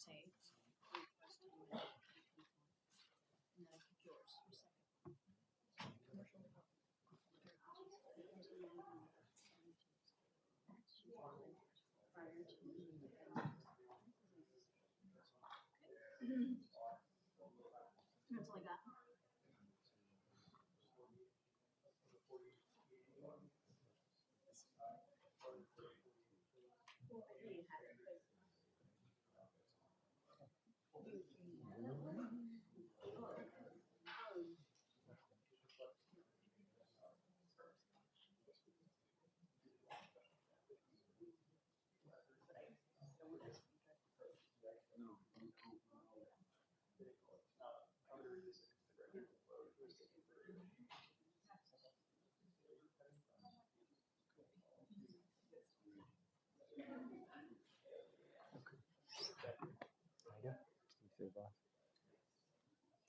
say request and then I pick yours for second. Prior to that's all I got.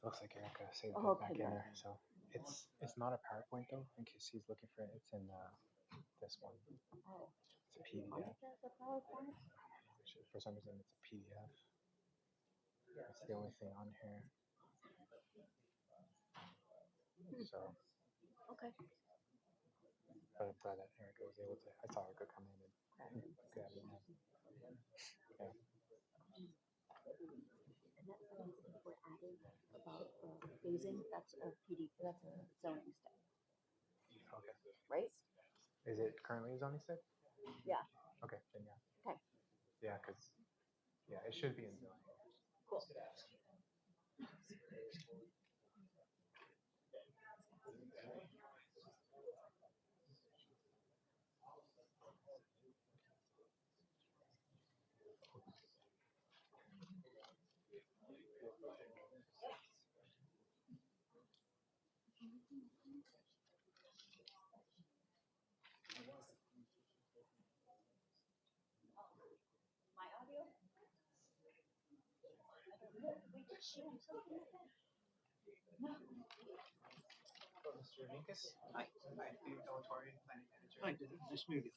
Looks like Erica saved Oh, it back okay, in good. there. So it's not a PowerPoint though, in case he's looking for it. It's in this one. Oh, It's a PDF. there's a PowerPoint? For some reason, it's a PDF. That's the only thing on here. So, Okay. but I'm glad that Erica was able to. I saw Erica come in and grab it. Yeah. And that's the one thing we're adding about phasing. That's a PD. That's a zoning step, Okay. right? Is it currently zoning state? Yeah. Okay. Then yeah. Okay. Yeah, because it should be in zoning. Cool. My audio? We did shoot something. No. Oh, Mr. Minkus? Hi. Hi. David Delatorre, planning manager. Hi, David. Nice to meet you.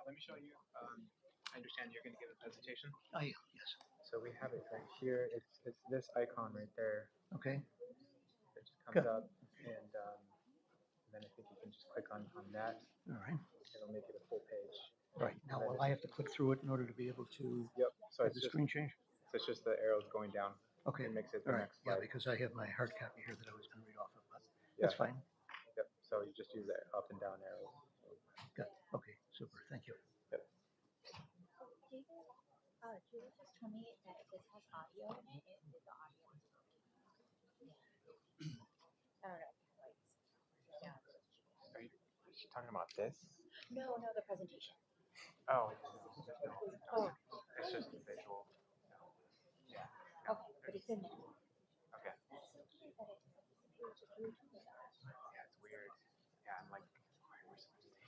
Let me show you. I understand you're going to give a presentation. Oh, yeah, yes. So we have it right here. It's this icon right there. Okay. It just comes Good. up, and then I think you can just click on that. All right. It'll make it a full page. Right. Now, will I have to click through it in order to be able to Yep. So have it's the just screen change? so it's just the arrows going down. Okay. It makes it All the right. next Yeah, slide. because I have my hard copy here that I was going to read off of, but Yeah. that's fine. Yep. So you just use the up and down arrows. Good. Okay. Super. Thank you. Yep. Julie just told me that if this has audio in it, the audio is I don't know. Yeah. Are you talking about this? No, the presentation. Oh. Oh. It's just visual. Yeah. Okay, but it's in there. Okay. That's so cute that it's Yeah, it's weird. Yeah, I'm like, why are we supposed to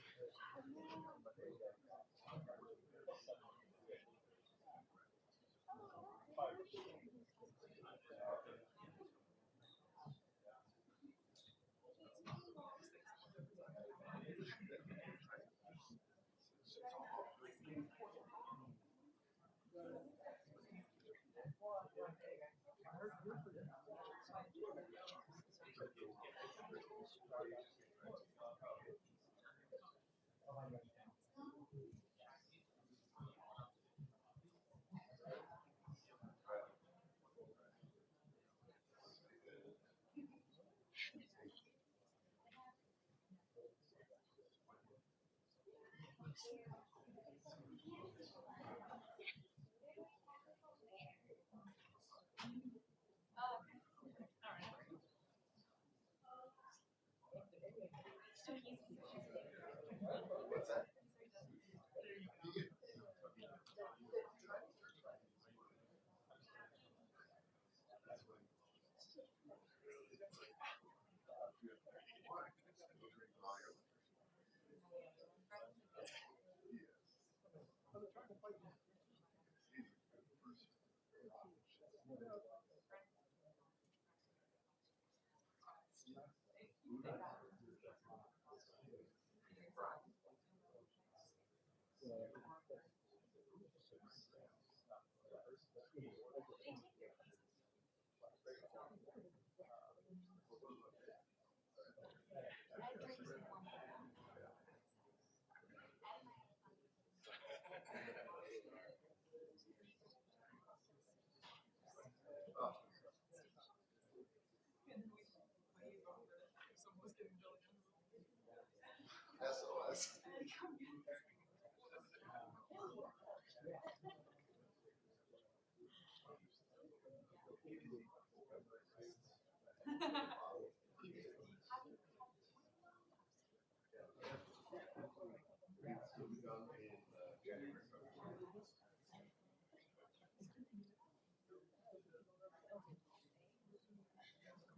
Good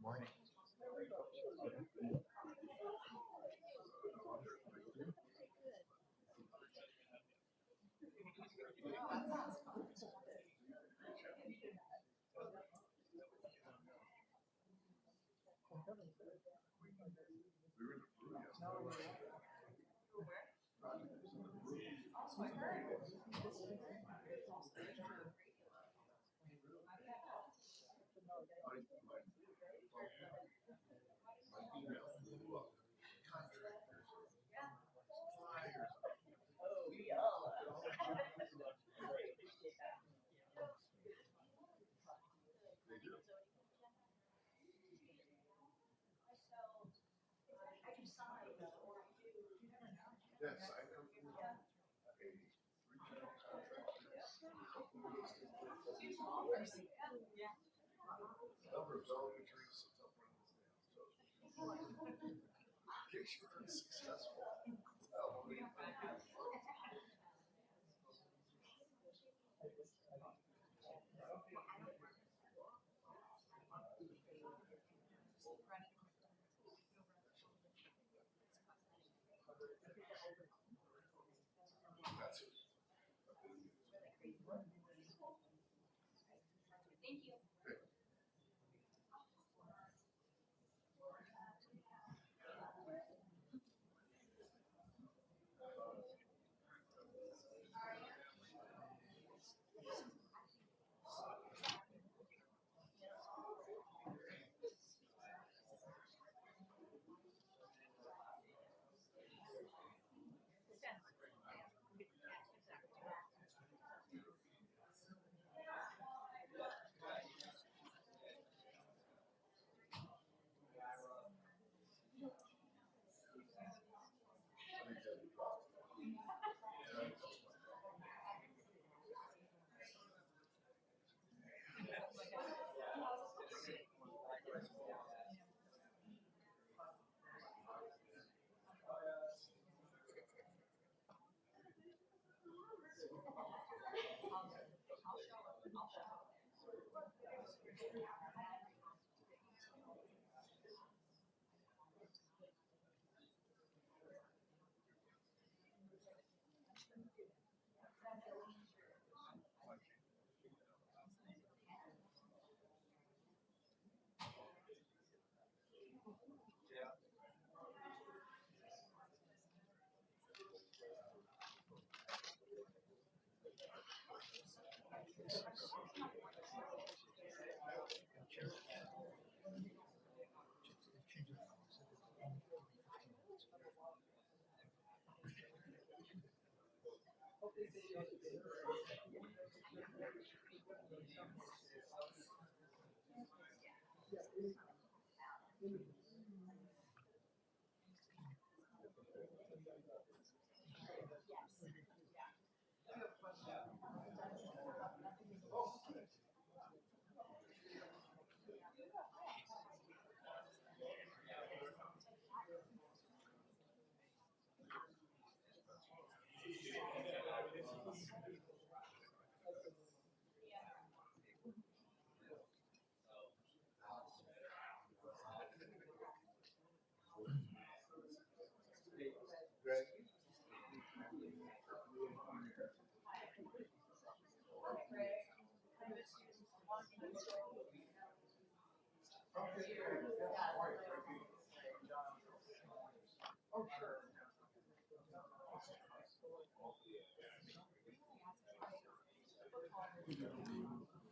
morning.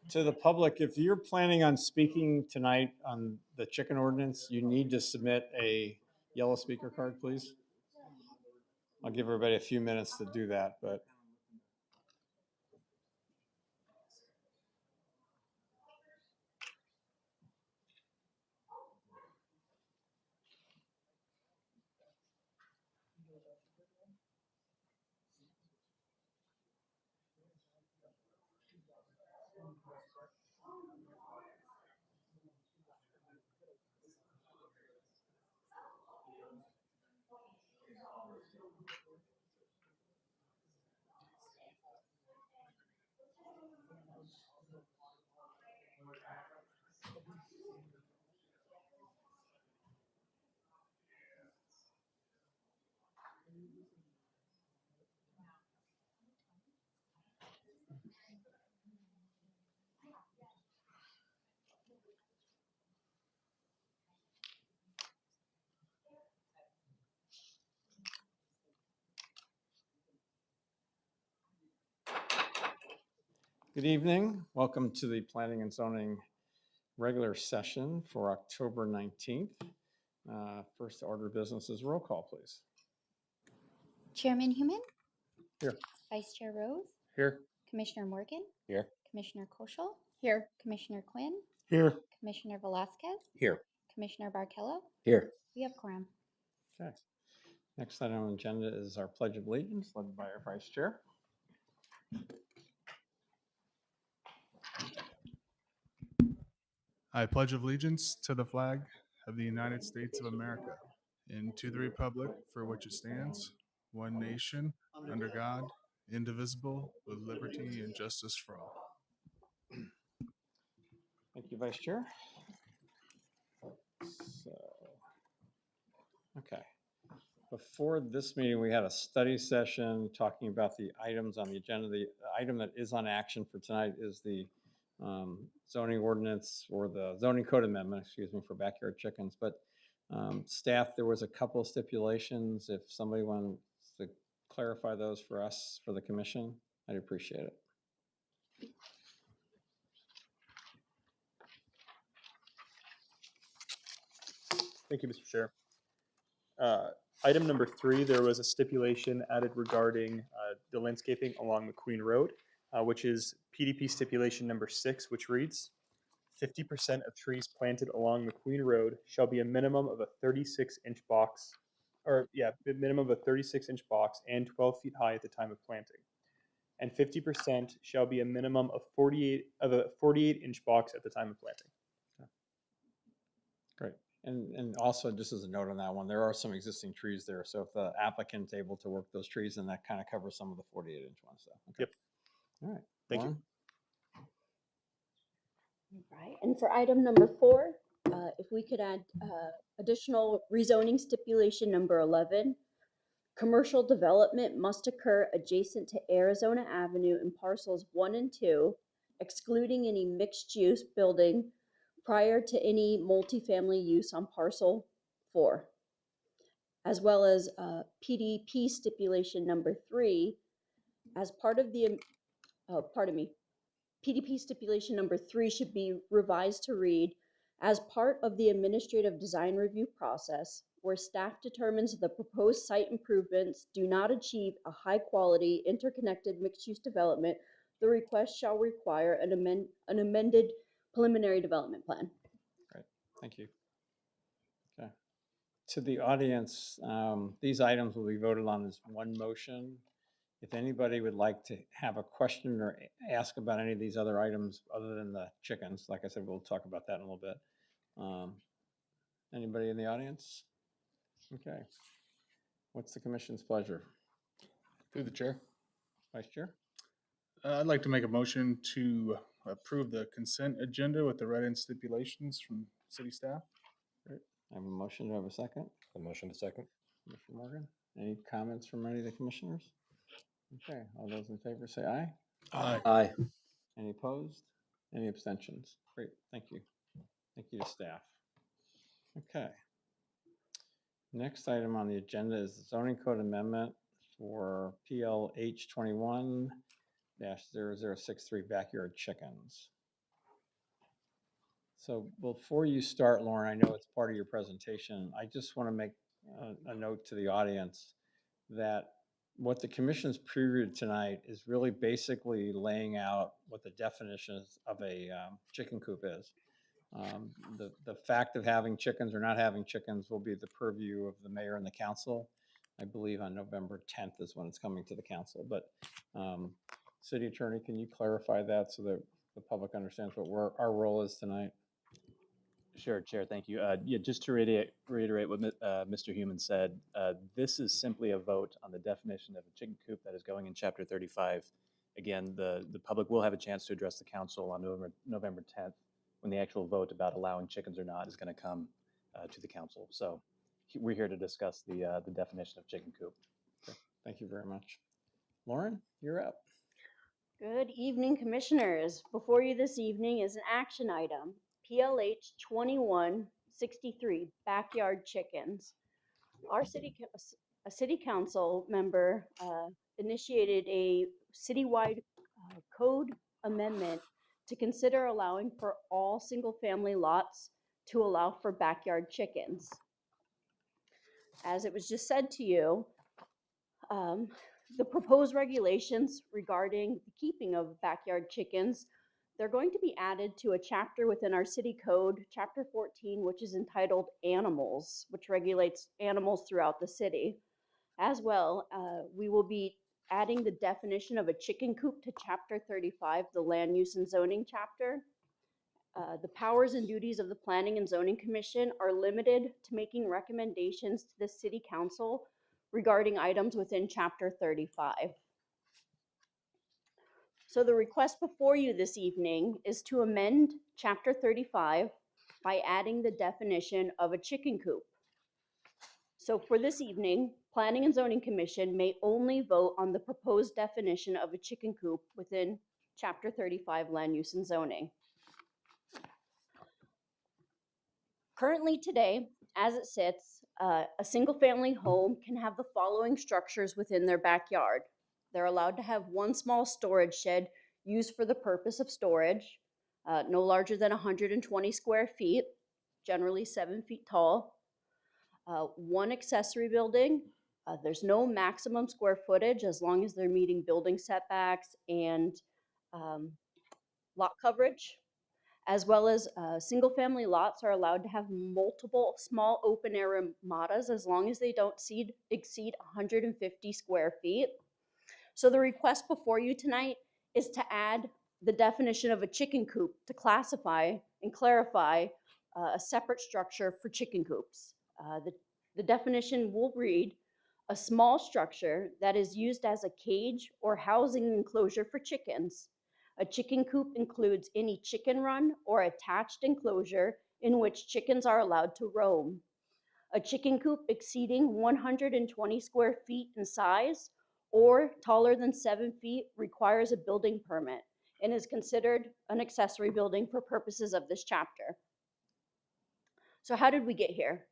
To the public, if you're planning on speaking tonight on the chicken ordinance, you need to submit a yellow speaker card, please. I'll give everybody a few minutes to do that, but. Good evening. Welcome to the Planning and Zoning regular session for October 19th. First order of business is roll call, please. Chairman Human? Here. Vice Chair Rose? Here. Commissioner Morgan? Here. Commissioner Koschel? Here. Commissioner Quinn? Here. Commissioner Velasquez? Here. Commissioner Barkello? Here. We have quorum. Okay. Next item on the agenda is our Pledge of Allegiance, led by our Vice Chair. I pledge allegiance to the flag of the United States of America and to the republic for which it stands, one nation, under God, indivisible, with liberty and justice for all. Thank you, Vice Chair. So, okay. Before this meeting, we had a study session talking about the items on the agenda. The item that is on action for tonight is the zoning ordinance or the zoning code amendment, excuse me, for backyard chickens. But staff, there was a couple of stipulations. If somebody wants to clarify those for us, for the commission, I'd appreciate it. Thank you, Mr. Chair. Item number 3, there was a stipulation added regarding the landscaping along McQueen Road, which is PDP stipulation number 6, which reads, 50% of trees planted along McQueen Road shall be a minimum of a 36-inch box, minimum of a 36-inch box and 12 feet high at the time of planting. And 50% shall be a minimum of a 48-inch box at the time of planting. Great. And also, just as a note on that one, there are some existing trees there. So if the applicant's able to work those trees, then that kind of covers some of the 48-inch ones. So, okay. Yep. All right. Thank you. Right, and for item number 4, if we could add additional rezoning stipulation number 11, commercial development must occur adjacent to Arizona Avenue in parcels 1 and 2, excluding any mixed-use building prior to any multifamily use on parcel 4, as well as PDP stipulation number 3, as part of the, PDP stipulation number 3 should be revised to read, as part of the administrative design review process, where staff determines the proposed site improvements do not achieve a high-quality interconnected mixed-use development, the request shall require an amended preliminary development plan. Great. Thank you. Okay. To the audience, these items will be voted on as one motion. If anybody would like to have a question or ask about any of these other items other than the chickens, like I said, we'll talk about that in a little bit. Anybody in the audience? Okay. What's the commission's pleasure? Through the chair. Vice Chair? I'd like to make a motion to approve the consent agenda with the read-in stipulations from city staff. Great. I have a motion. Do I have a second? A motion to second. Commissioner Morgan? Any comments from any of the commissioners? Okay. All those in favor say aye. Aye. Any opposed? Any abstentions? Great. Thank you. Thank you to staff. Okay. Next item on the agenda is the zoning code amendment for PLH 21-0063 backyard chickens. So before you start, Lauren, I know it's part of your presentation. I just want to make a note to the audience that what the commission's previewed tonight is really basically laying out what the definitions of a chicken coop is. The fact of having chickens or not having chickens will be the purview of the mayor and the council. I believe on November 10th is when it's coming to the council. But City Attorney, can you clarify that so that the public understands what our role is tonight? Sure, Chair, thank you. Yeah, just to reiterate what Mr. Human said, this is simply a vote on the definition of a chicken coop that is going in Chapter 35. Again, the public will have a chance to address the council on November 10th when the actual vote about allowing chickens or not is going to come to the council. So we're here to discuss the definition of chicken coop. Okay, thank you very much. Lauren, you're up. Good evening, Commissioners. Before you this evening is an action item, PLH 2163, Backyard Chickens. Our a city council member initiated a citywide code amendment to consider allowing for all single-family lots to allow for backyard chickens. As it was just said to you, the proposed regulations regarding the keeping of backyard chickens, they're going to be added to a chapter within our city code, chapter 14, which is entitled Animals, which regulates animals throughout the city. As well, we will be adding the definition of a chicken coop to chapter 35, the land use and zoning chapter. The powers and duties of the Planning and Zoning Commission are limited to making recommendations to the City Council regarding items within Chapter 35. So the request before you this evening is to amend Chapter 35 by adding the definition of a chicken coop. So for this evening, Planning and Zoning Commission may only vote on the proposed definition of a chicken coop within Chapter 35 Land Use and Zoning. Currently today, as it sits, a single-family home can have the following structures within their backyard. They're allowed to have one small storage shed used for the purpose of storage, no larger than 120 square feet, generally 7 feet tall. One accessory building. There's no maximum square footage as long as they're meeting building setbacks and lot coverage. As well as single-family lots are allowed to have multiple small open-air matas as long as they don't exceed 150 square feet. So the request before you tonight is to add the definition of a chicken coop to classify and clarify a separate structure for chicken coops. The definition will read, a small structure that is used as a cage or housing enclosure for chickens. A chicken coop includes any chicken run or attached enclosure in which chickens are allowed to roam. A chicken coop exceeding 120 square feet in size or taller than 7 feet requires a building permit and is considered an accessory building for purposes of this chapter. So how did we get here?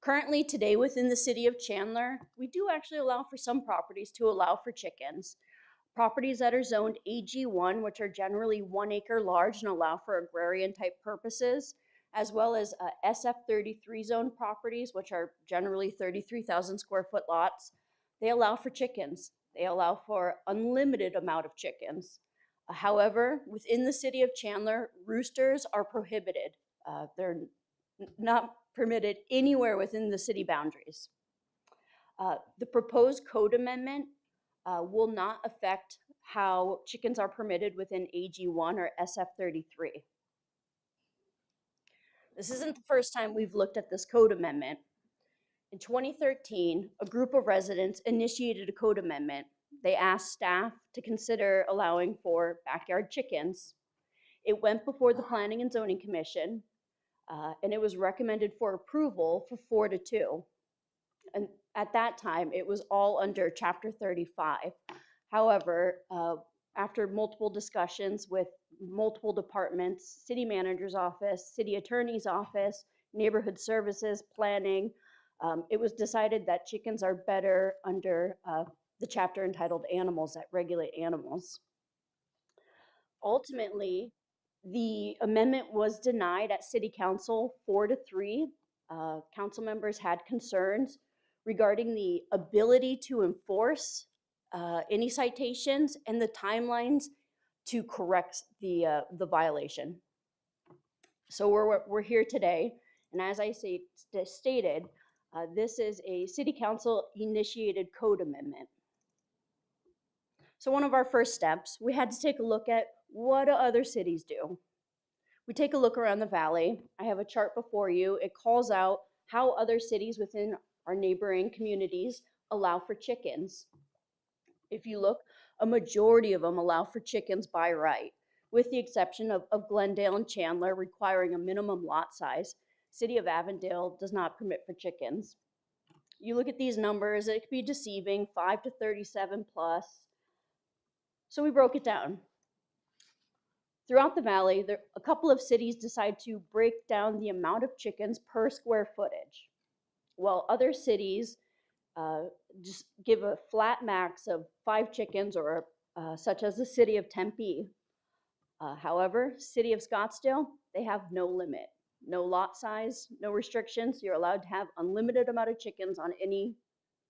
Currently today within the city of Chandler, we do actually allow for some properties to allow for chickens. Properties that are zoned AG1, which are generally 1 acre large and allow for agrarian type purposes, as well as SF33 zone properties, which are generally 33,000 square foot lots, they allow for chickens. They allow for unlimited amount of chickens. However, within the city of Chandler, roosters are prohibited. They're not permitted anywhere within the city boundaries. The proposed code amendment will not affect how chickens are permitted within AG1 or SF33. This isn't the first time we've looked at this code amendment. In 2013, a group of residents initiated a code amendment. They asked staff to consider allowing for backyard chickens. It went before the Planning and Zoning Commission, and it was recommended for approval for 4-2. And at that time, it was all under Chapter 35. However, after multiple discussions with multiple departments, city manager's office, city attorney's office, neighborhood services, planning, it was decided that chickens are better under the chapter entitled Animals that regulate animals. Ultimately, The amendment was denied at City Council 4-3. Council members had concerns regarding the ability to enforce any citations and the timelines to correct the violation. So we're here today, and as I stated, this is a City Council initiated code amendment. So one of our first steps, we had to take a look at what do other cities do. We take a look around the valley. I have a chart before you. It calls out how other cities within our neighboring communities allow for chickens. If you look, a majority of them allow for chickens by right, with the exception of Glendale and Chandler requiring a minimum lot size. City of Avondale does not permit for chickens. You look at these numbers, it could be deceiving, 5 to 37 plus. So we broke it down. Throughout the valley, a couple of cities decide to break down the amount of chickens per square footage, while other cities just give a flat max of 5 chickens, or such as the city of Tempe. However, city of Scottsdale, they have no limit, no lot size, no restrictions. You're allowed to have unlimited amount of chickens on any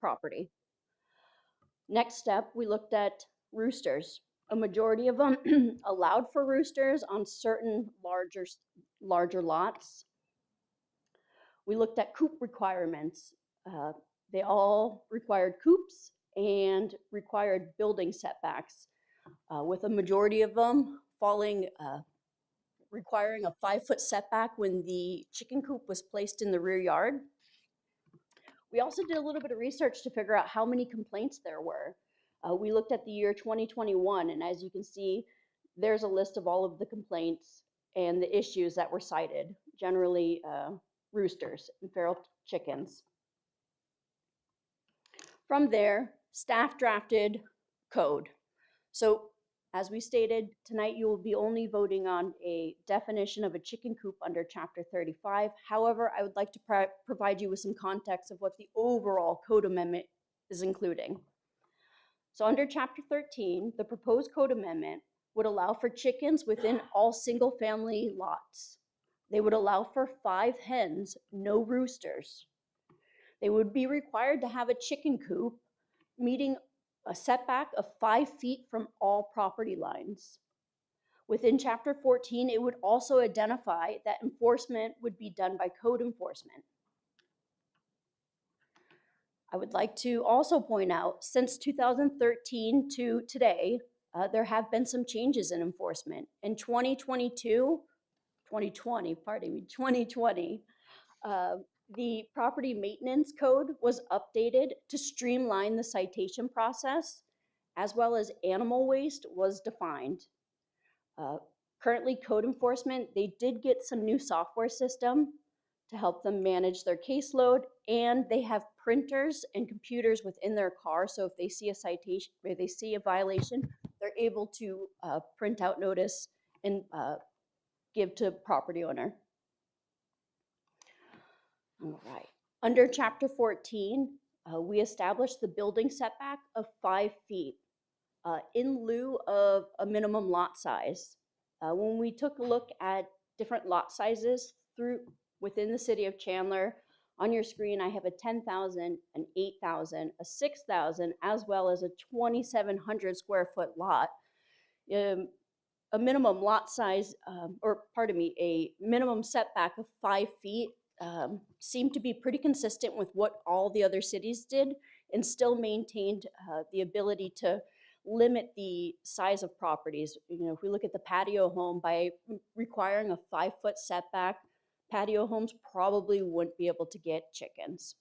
property. Next step, we looked at roosters. A majority of them allowed for roosters on certain larger lots. We looked at coop requirements. They all required coops and required building setbacks, with a majority of them requiring a 5-foot setback when the chicken coop was placed in the rear yard. We also did a little bit of research to figure out how many complaints there were. We looked at the year 2021, and as you can see, there's a list of all of the complaints and the issues that were cited, generally roosters and feral chickens. From there, staff drafted code. So as we stated, tonight you will be only voting on a definition of a chicken coop under Chapter 35. However, I would like to provide you with some context of what the overall code amendment is including. So under Chapter 13, the proposed code amendment would allow for chickens within all single-family lots. They would allow for 5 hens, no roosters. They would be required to have a chicken coop meeting a setback of 5 feet from all property lines. Within Chapter 14, it would also identify that enforcement would be done by code enforcement. I would like to also point out, since 2013 to today, there have been some changes in enforcement. In 2020, the property maintenance code was updated to streamline the citation process, as well as animal waste was defined. Currently, code enforcement, they did get some new software system to help them manage their caseload, and they have printers and computers within their car, so if they see a citation, or they see a violation, they're able to print out notice and give to property owner. All right. Under Chapter 14, we established the building setback of 5 feet in lieu of a minimum lot size. When we took a look at different lot sizes within the city of Chandler, on your screen I have a 10,000, an 8,000, a 6,000, as well as a 2,700 square foot lot. A minimum lot size, a minimum setback of 5 feet seemed to be pretty consistent with what all the other cities did, and still maintained the ability to limit the size of properties. You know, if we look at the patio home, by requiring a 5-foot setback, patio homes probably wouldn't be able to get chickens.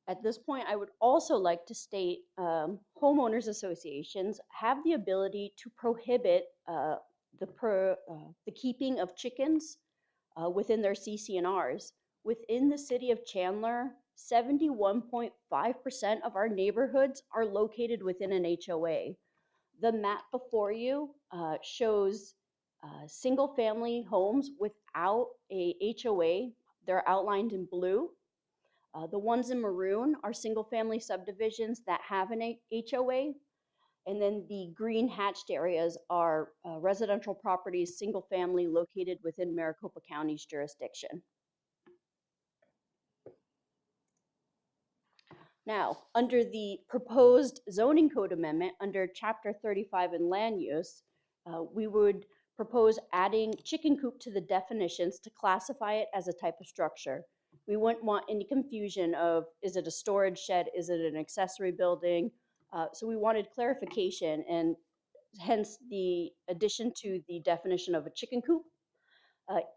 At this point, I would also like to state homeowners associations have the ability to prohibit the keeping of chickens within their CC&Rs. Within the city of Chandler, 71.5% of our neighborhoods are located within an HOA. The map before you shows single-family homes without a HOA. They're outlined in blue. The ones in maroon are single-family subdivisions that have an HOA. And then the green hatched areas are residential properties, single family, located within Maricopa County's jurisdiction. Now, under the proposed zoning code amendment, under Chapter 35 in land use, we would propose adding chicken coop to the definitions to classify it as a type of structure. We wouldn't want any confusion of, is it a storage shed? Is it an accessory building? So we wanted clarification, and hence the addition to the definition of a chicken coop.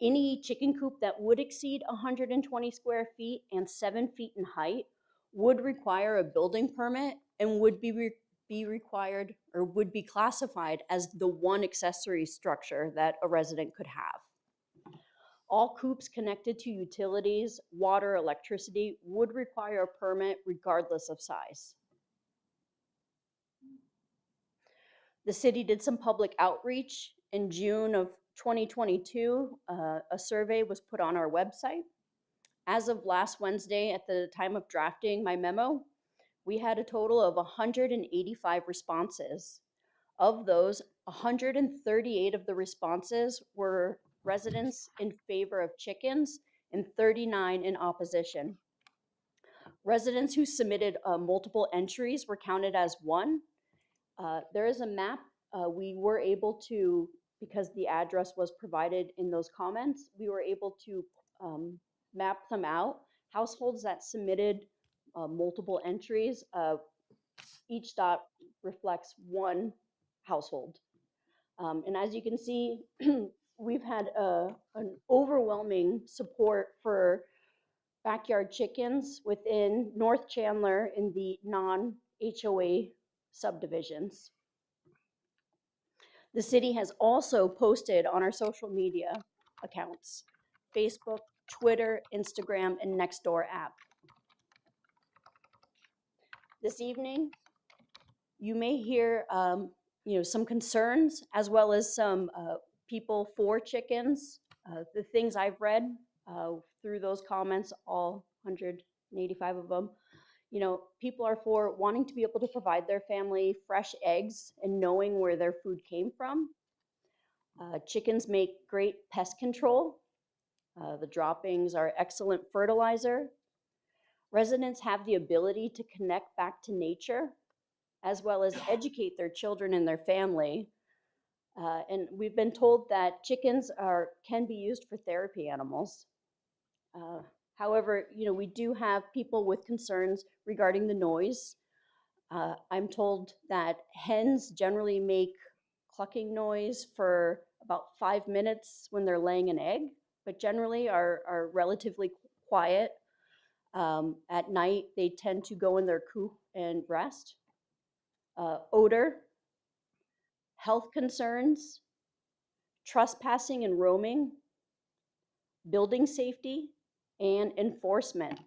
Any chicken coop that would exceed 120 square feet and 7 feet in height would require a building permit and would be required or would be classified as the one accessory structure that a resident could have. All coops connected to utilities, water, electricity would require a permit regardless of size. The city did some public outreach in June of 2022. A survey was put on our website. As of last Wednesday, at the time of drafting my memo, we had a total of 185 responses. Of those, 138 of the responses were residents in favor of chickens and 39 in opposition. Residents who submitted multiple entries were counted as one. There is a map. We were able to, because the address was provided in those comments, we were able to map them out. Households that submitted multiple entries, each dot reflects one household. And as you can see, we've had an overwhelming support for backyard chickens within North Chandler in the non-HOA subdivisions. The city has also posted on our social media accounts, Facebook, Twitter, Instagram, and Nextdoor app. This evening, you may hear some concerns as well as some people for chickens. The things I've read through those comments, all 185 of them, people are for wanting to be able to provide their family fresh eggs and knowing where their food came from. Chickens make great pest control. The droppings are excellent fertilizer. Residents have the ability to connect back to nature, as well as educate their children and their family. And we've been told that chickens can be used for therapy animals. However, we do have people with concerns regarding the noise. I'm told that hens generally make clucking noise for about 5 minutes when they're laying an egg, but generally are relatively quiet. At night, they tend to go in their coop and rest. Odor, health concerns, trespassing and roaming, building safety, and enforcement.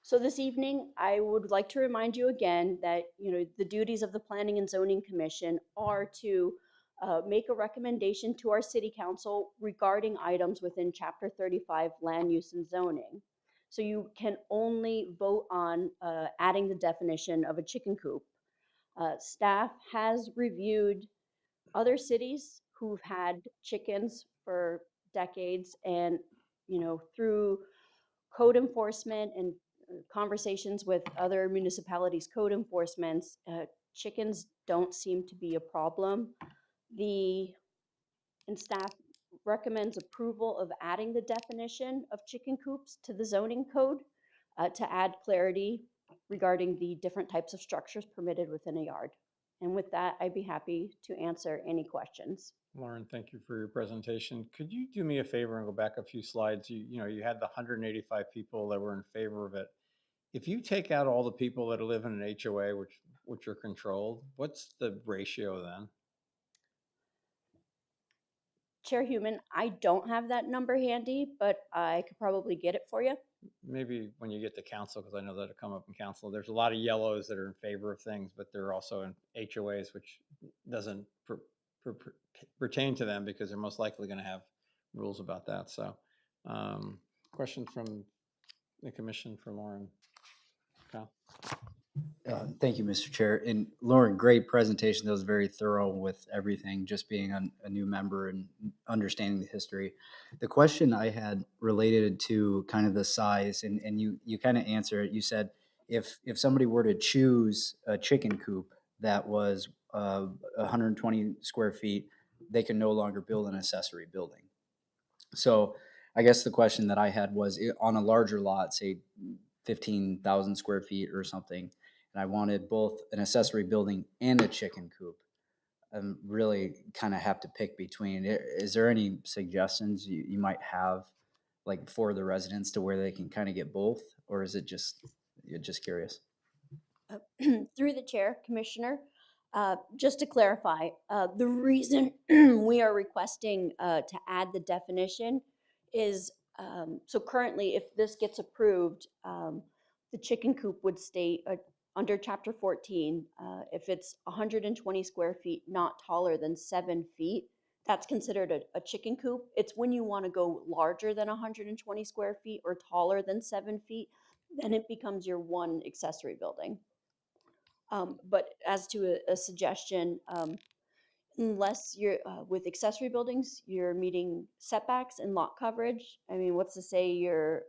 So this evening, I would like to remind you again that the duties of the Planning and Zoning Commission are to make a recommendation to our City Council regarding items within Chapter 35 Land Use and Zoning. So you can only vote on adding the definition of a chicken coop. Staff has reviewed other cities who've had chickens for decades, and through code enforcement and conversations with other municipalities' code enforcements, chickens don't seem to be a problem. And staff recommends approval of adding the definition of chicken coops to the zoning code to add clarity regarding the different types of structures permitted within a yard. And with that, I'd be happy to answer any questions. Lauren, thank you for your presentation. Could you do me a favor and go back a few slides? You had the 185 people that were in favor of it. If you take out all the people that live in an HOA, which are controlled, what's the ratio then? Chair Human, I don't have that number handy, but I could probably get it for you. Maybe when you get to council, because I know that'll come up in council. There's a lot of yellows that are in favor of things, but they're also in HOAs, which doesn't pertain to them because they're most likely going to have rules about that. So, question from the commission for Lauren. Kyle? Thank you, Mr. Chair. And Lauren, great presentation. That was very thorough with everything, just being a new member and understanding the history. The question I had related to kind of the size, and you kind of answered it. You said if somebody were to choose a chicken coop that was 120 square feet, they can no longer build an accessory building. So I guess the question that I had was on a larger lot, say 15,000 square feet or something, and I wanted both an accessory building and a chicken coop. Really kind of have to pick between. Is there any suggestions you might have, like for the residents, to where they can kind of get both, or is it just, you're just curious? Through the chair, Commissioner, just to clarify, the reason we are requesting to add the definition is, so currently, if this gets approved, the chicken coop would state under Chapter 14, if it's 120 square feet, not taller than 7 feet, that's considered a chicken coop. It's when you want to go larger than 120 square feet or taller than 7 feet, then it becomes your one accessory building. But as to a suggestion, unless you're with accessory buildings, you're meeting setbacks and lot coverage. I mean, what's to say your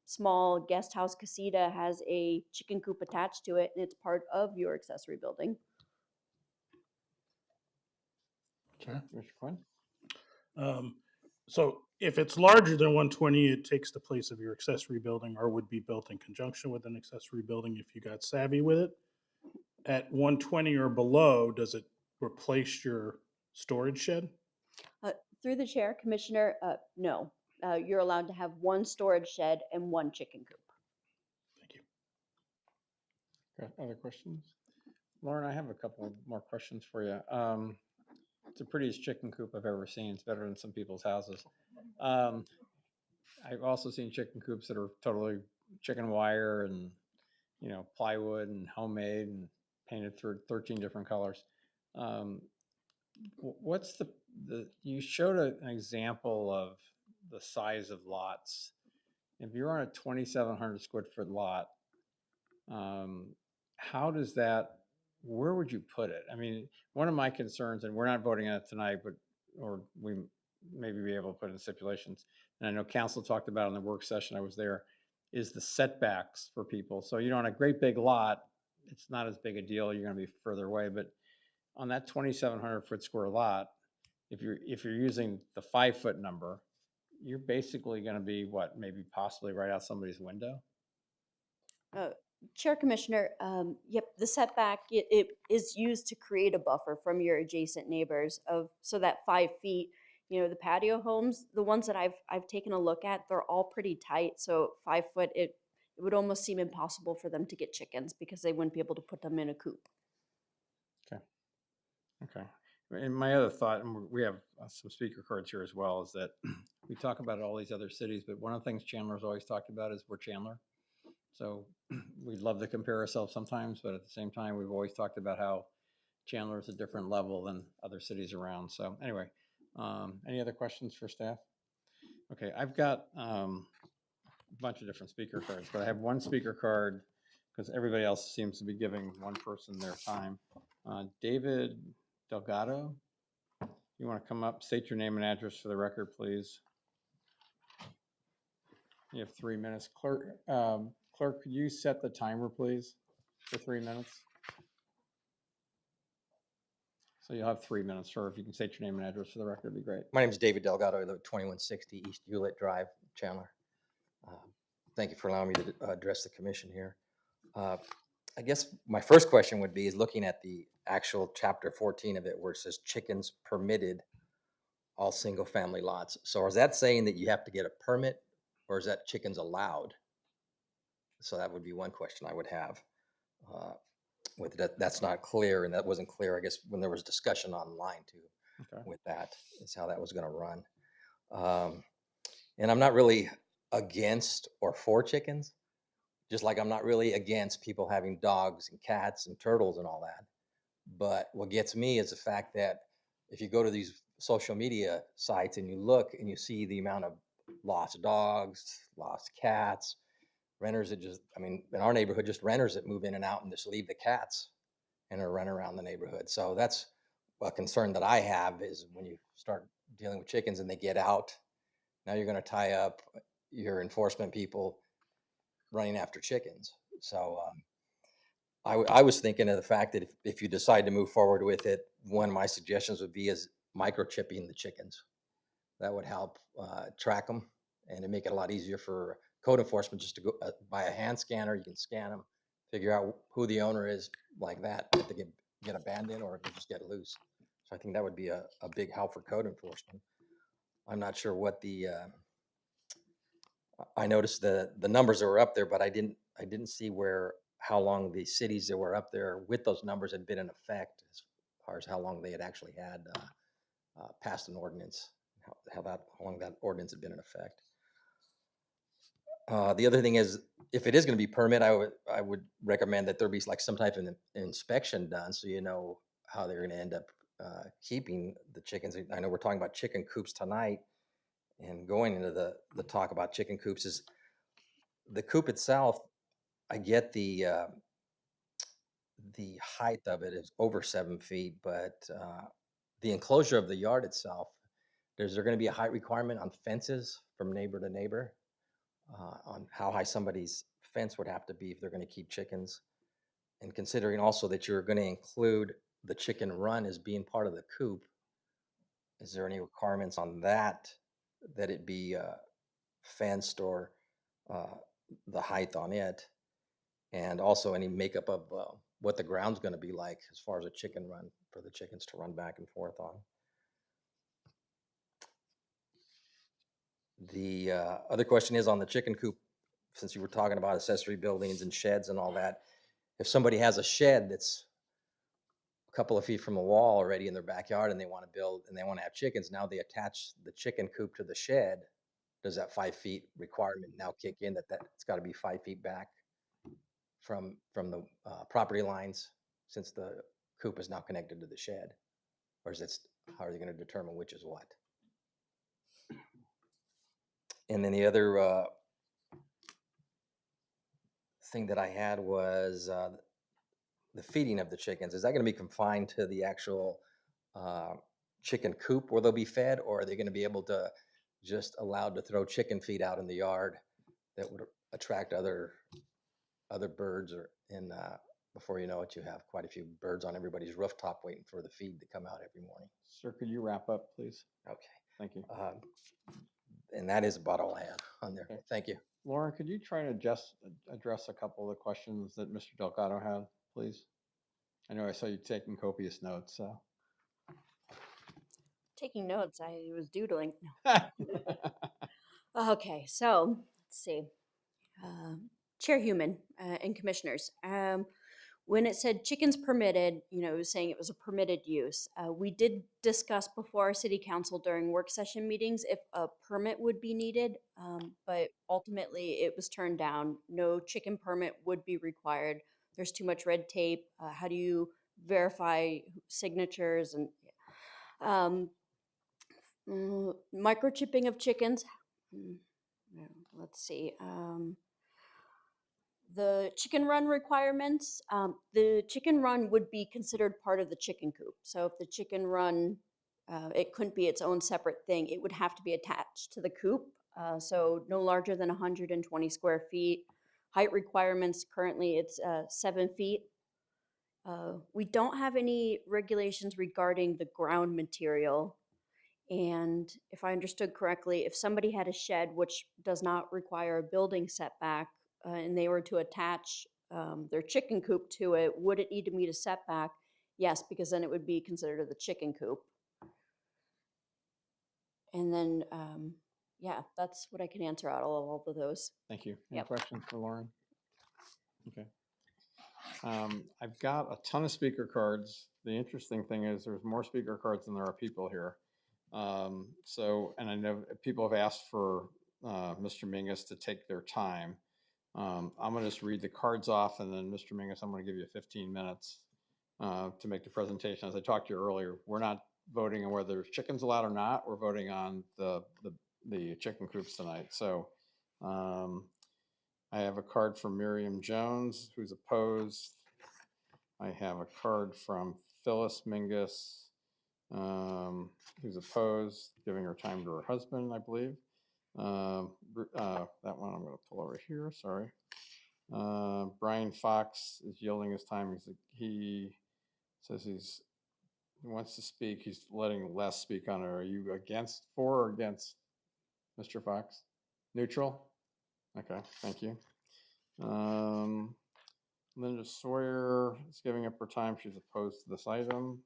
small guest house casita has a chicken coop attached to it and it's part of your accessory building? Sure. Mr. Quinn? So if it's larger than 120, it takes the place of your accessory building or would be built in conjunction with an accessory building if you got savvy with it. At 120 or below, does it replace your storage shed? Through the chair, Commissioner, no. You're allowed to have one storage shed and one chicken coop. Thank you. Got other questions? Lauren, I have a couple more questions for you. It's the prettiest chicken coop I've ever seen. It's better than some people's houses. I've also seen chicken coops that are totally chicken wire and, you know, plywood and homemade and painted through 13 different colors. What's you showed an example of the size of lots. If you're on a 2,700 square foot lot, how does that, where would you put it? I mean, one of my concerns, and we're not voting on it tonight, but, or we maybe be able to put in stipulations, and I know council talked about in the work session I was there, is the setbacks for people. So, you know, on a great big lot, it's not as big a deal. You're going to be further away, but on that 2,700 foot square lot, if you're using the 5 foot number, you're basically going to be what, maybe possibly right out somebody's window. Chair Commissioner, yep, the setback, it is used to create a buffer from your adjacent neighbors of, so that 5 feet, you know, the patio homes, the ones that I've taken a look at, they're all pretty tight. So 5 foot, it would almost seem impossible for them to get chickens because they wouldn't be able to put them in a coop. Okay. And my other thought, and we have some speaker cards here as well, is that we talk about all these other cities, but one of the things Chandler's always talked about is we're Chandler. So we'd love to compare ourselves sometimes, but at the same time, we've always talked about how Chandler is a different level than other cities around. So anyway, any other questions for staff? Okay, I've got a bunch of different speaker cards, but I have one speaker card because everybody else seems to be giving one person their time. David Delgado, you want to come up, state your name and address for the record, please. You have 3 minutes. Clerk, could you set the timer, please, for 3 minutes? So you'll have 3 minutes, sir. If you can state your name and address for the record, it'd be great. My name is David Delgado. I live at 2160 East Hewlett Drive, Chandler. Thank you for allowing me to address the commission here. I guess my first question would be is looking at the actual chapter 14 of it where it says chickens permitted all single family lots. So is that saying that you have to get a permit or is that chickens allowed? So that would be one question I would have. With that, that's not clear, and that wasn't clear, I guess, when there was discussion online too. Okay. With that, is how that was going to run. And I'm not really against or for chickens, just like I'm not really against people having dogs and cats and turtles and all that. But what gets me is the fact that if you go to these social media sites and you look and you see the amount of lost dogs, lost cats, Renters that just, I mean, in our neighborhood, just renters that move in and out and just leave the cats and are running around the neighborhood. So that's a concern that I have, is when you start dealing with chickens and they get out, now you're going to tie up your enforcement people running after chickens. So I was thinking of the fact that if you decide to move forward with it, one of my suggestions would be is microchipping the chickens. That would help track them, and it'd make it a lot easier for code enforcement just to go buy a hand scanner. You can scan them, figure out who the owner is like that, if they get abandoned or if they just get loose. So I think that would be a big help for code enforcement. I'm not sure what the I noticed the numbers that were up there, but I didn't see how long the cities that were up there with those numbers had been in effect, as far as how long they had actually had passed an ordinance, how long that ordinance had been in effect. The other thing is, if it is going to be permit, I would recommend that there be like some type of inspection done, so you know how they're going to end up keeping the chickens. I know we're talking about chicken coops tonight, and going into the talk about chicken coops is the coop itself. I get the height of it is over 7 feet, but the enclosure of the yard itself, is there going to be a height requirement on fences from neighbor to neighbor, on how high somebody's fence would have to be if they're going to keep chickens? And considering also that you're going to include the chicken run as being part of the coop, is there any requirements on that it be fenced, or the height on it? And also any makeup of what the ground's going to be like as far as a chicken run for the chickens to run back and forth on. The other question is on the chicken coop, since you were talking about accessory buildings and sheds and all that. If somebody has a shed that's a couple of feet from a wall already in their backyard and they want to build and they want to have chickens, now they attach the chicken coop to the shed, does that 5 feet requirement now kick in, it's got to be 5 feet back from the property lines, since the coop is now connected to the shed? Or is it, how are they going to determine which is what? And then the other thing that I had was the feeding of the chickens. Is that going to be confined to the actual chicken coop where they'll be fed, or are they going to be able to just allowed to throw chicken feed out in the yard that would attract other birds? Or in before you know it, you have quite a few birds on everybody's rooftop waiting for the feed to come out every morning. Sir, could you wrap up, please? Okay. Thank you. And that is about all I had on there. Okay. Thank you. Lauren, could you try to just address a couple of the questions that Mr. Delgado had, please? I know I saw you taking copious notes, so. Taking notes, I was doodling. Okay, so let's see. Chair Human and commissioners, when it said chickens permitted, it was saying it was a permitted use. We did discuss before our city council during work session meetings if a permit would be needed, but ultimately it was turned down. No chicken permit would be required. There's too much red tape. How do you verify signatures and microchipping of chickens? Let's see. The chicken run requirements, the chicken run would be considered part of the chicken coop. So if the chicken run, it couldn't be its own separate thing. It would have to be attached to the coop. So no larger than 120 square feet. Height requirements, currently it's 7 feet. We don't have any regulations regarding the ground material. And if I understood correctly, if somebody had a shed which does not require a building setback, and they were to attach their chicken coop to it, would it need to meet a setback? Yes, because then it would be considered the chicken coop. And then, yeah, that's what I can answer out of all of those. Thank you. Any Yep. questions for Lauren? Okay. I've got a ton of speaker cards. The interesting thing is there's more speaker cards than there are people here. And I know people have asked for Mr. Mingus to take their time. I'm going to just read the cards off, and then Mr. Mingus, I'm going to give you 15 minutes to make the presentation. As I talked to you earlier, we're not voting on whether chicken's allowed or not. We're voting on the chicken coops tonight. So I have a card from Miriam Jones, who's opposed. I have a card from Phyllis Mingus, who's opposed, giving her time to her husband, I believe. That one I'm going to pull over here, sorry. Brian Fox is yielding his time. He says he wants to speak. He's letting Les speak on it. Are you for or against, Mr. Fox? Neutral? Okay, thank you. Linda Sawyer is giving up her time. She's opposed to this item.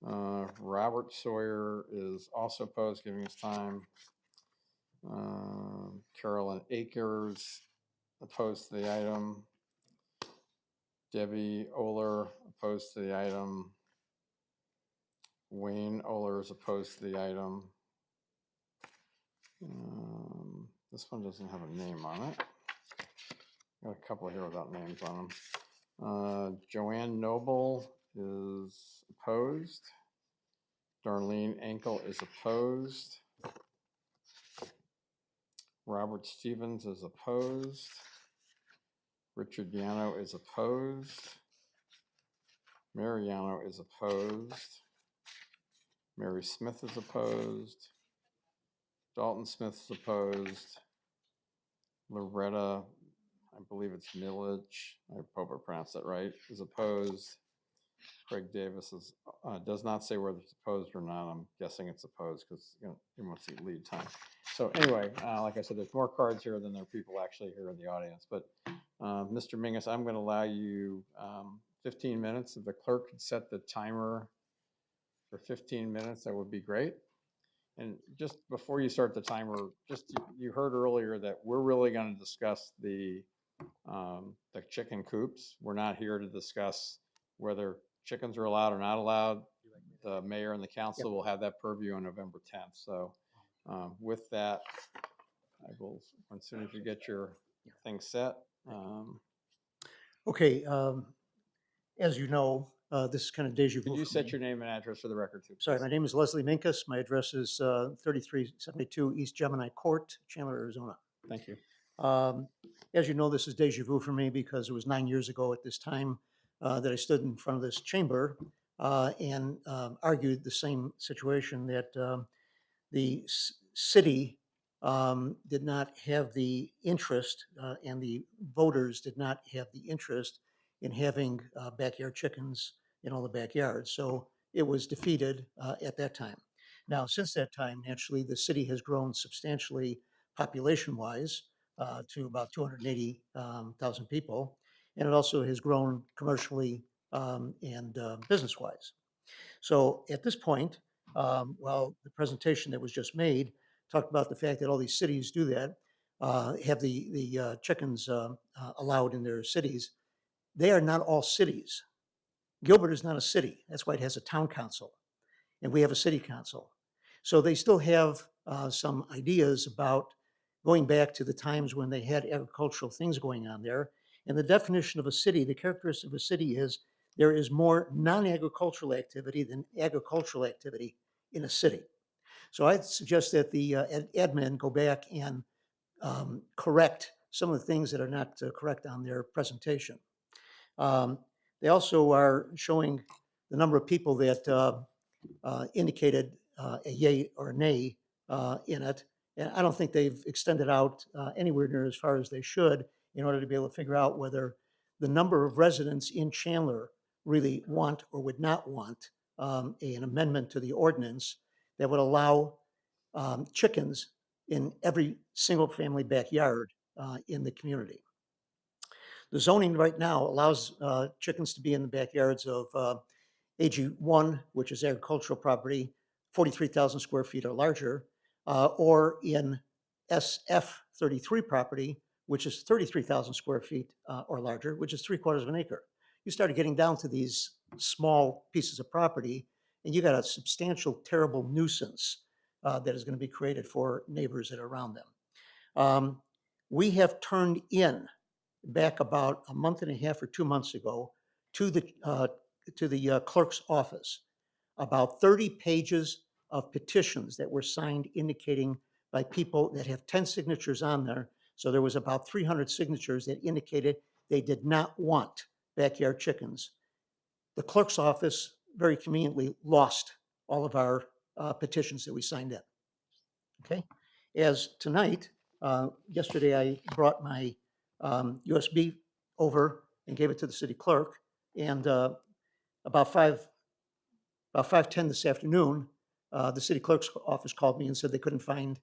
Robert Sawyer is also opposed, giving his time. Carolyn Akers opposed to the item. Debbie Oler opposed to the item. Wayne Oler is opposed to the item. This one doesn't have a name on it. Got a couple here without names on them. Joanne Noble is opposed. Darlene Enkel is opposed. Robert Stevens is opposed. Richard Yano is opposed. Mariano is opposed. Mary Smith is opposed. Dalton Smith is opposed. Loretta, I believe it's Millage, I hope I pronounced that right, is opposed. Craig Davis does not say whether it's opposed or not. I'm guessing it's opposed because he wants to lead time. So anyway, like I said, there's more cards here than there are people actually here in the audience. But Mr. Mingus, I'm going to allow you 15 minutes. If the clerk could set the timer for 15 minutes, that would be great. And just before you start the timer, you heard earlier that we're really going to discuss the chicken coops. We're not here to discuss whether chickens are allowed or not allowed. The mayor and the council will have that purview on November 10th. So with that, I will, as soon as you get your thing set. Okay, as you know, this is kind of deja vu. Could you for set me. your name and address for the record too? Sorry, please? my name is Leslie Minkus. My address is 3372 East Gemini Court, Chandler, Arizona. Thank you. As you know, this is deja vu for me because it was 9 years ago at this time that I stood in front of this chamber and argued the same situation that the city did not have the interest and the voters did not have the interest in having backyard chickens in all the backyards. So it was defeated at that time. Now, since that time, naturally, the city has grown substantially population-wise to about 280,000 people. And it also has grown commercially and business-wise. So at this point, well, the presentation that was just made talked about the fact that all these cities do that, have the chickens allowed in their cities. They are not all cities. Gilbert is not a city. That's why it has a town council, and we have a city council. So they still have some ideas about going back to the times when they had agricultural things going on there. And the definition of a city, the characteristic of a city is there is more non-agricultural activity than agricultural activity in a city. So I'd suggest that the admin go back and correct some of the things that are not correct on their presentation. They also are showing the number of people that indicated a yay or a nay in it. And I don't think they've extended out anywhere near as far as they should in order to be able to figure out whether the number of residents in Chandler really want or would not want an amendment to the ordinance that would allow chickens in every single family backyard in the community. The zoning right now allows chickens to be in the backyards of AG1, which is agricultural property, 43,000 square feet or larger, or in SF33 property, which is 33,000 square feet or larger, which is 3/4 of an acre. You started getting down to these small pieces of property, and you got a substantial, terrible nuisance that is going to be created for neighbors that are around them. We have turned in back about a month and a half or 2 months ago to the clerk's office about 30 pages of petitions that were signed indicating by people that have 10 signatures on there So there was about 300 signatures that indicated they did not want backyard chickens. The clerk's office very conveniently lost all of our petitions that we signed in. Okay, as tonight, yesterday I brought my USB over and gave it to the city clerk, and about 5:10 this afternoon, the city clerk's office called me and said they couldn't find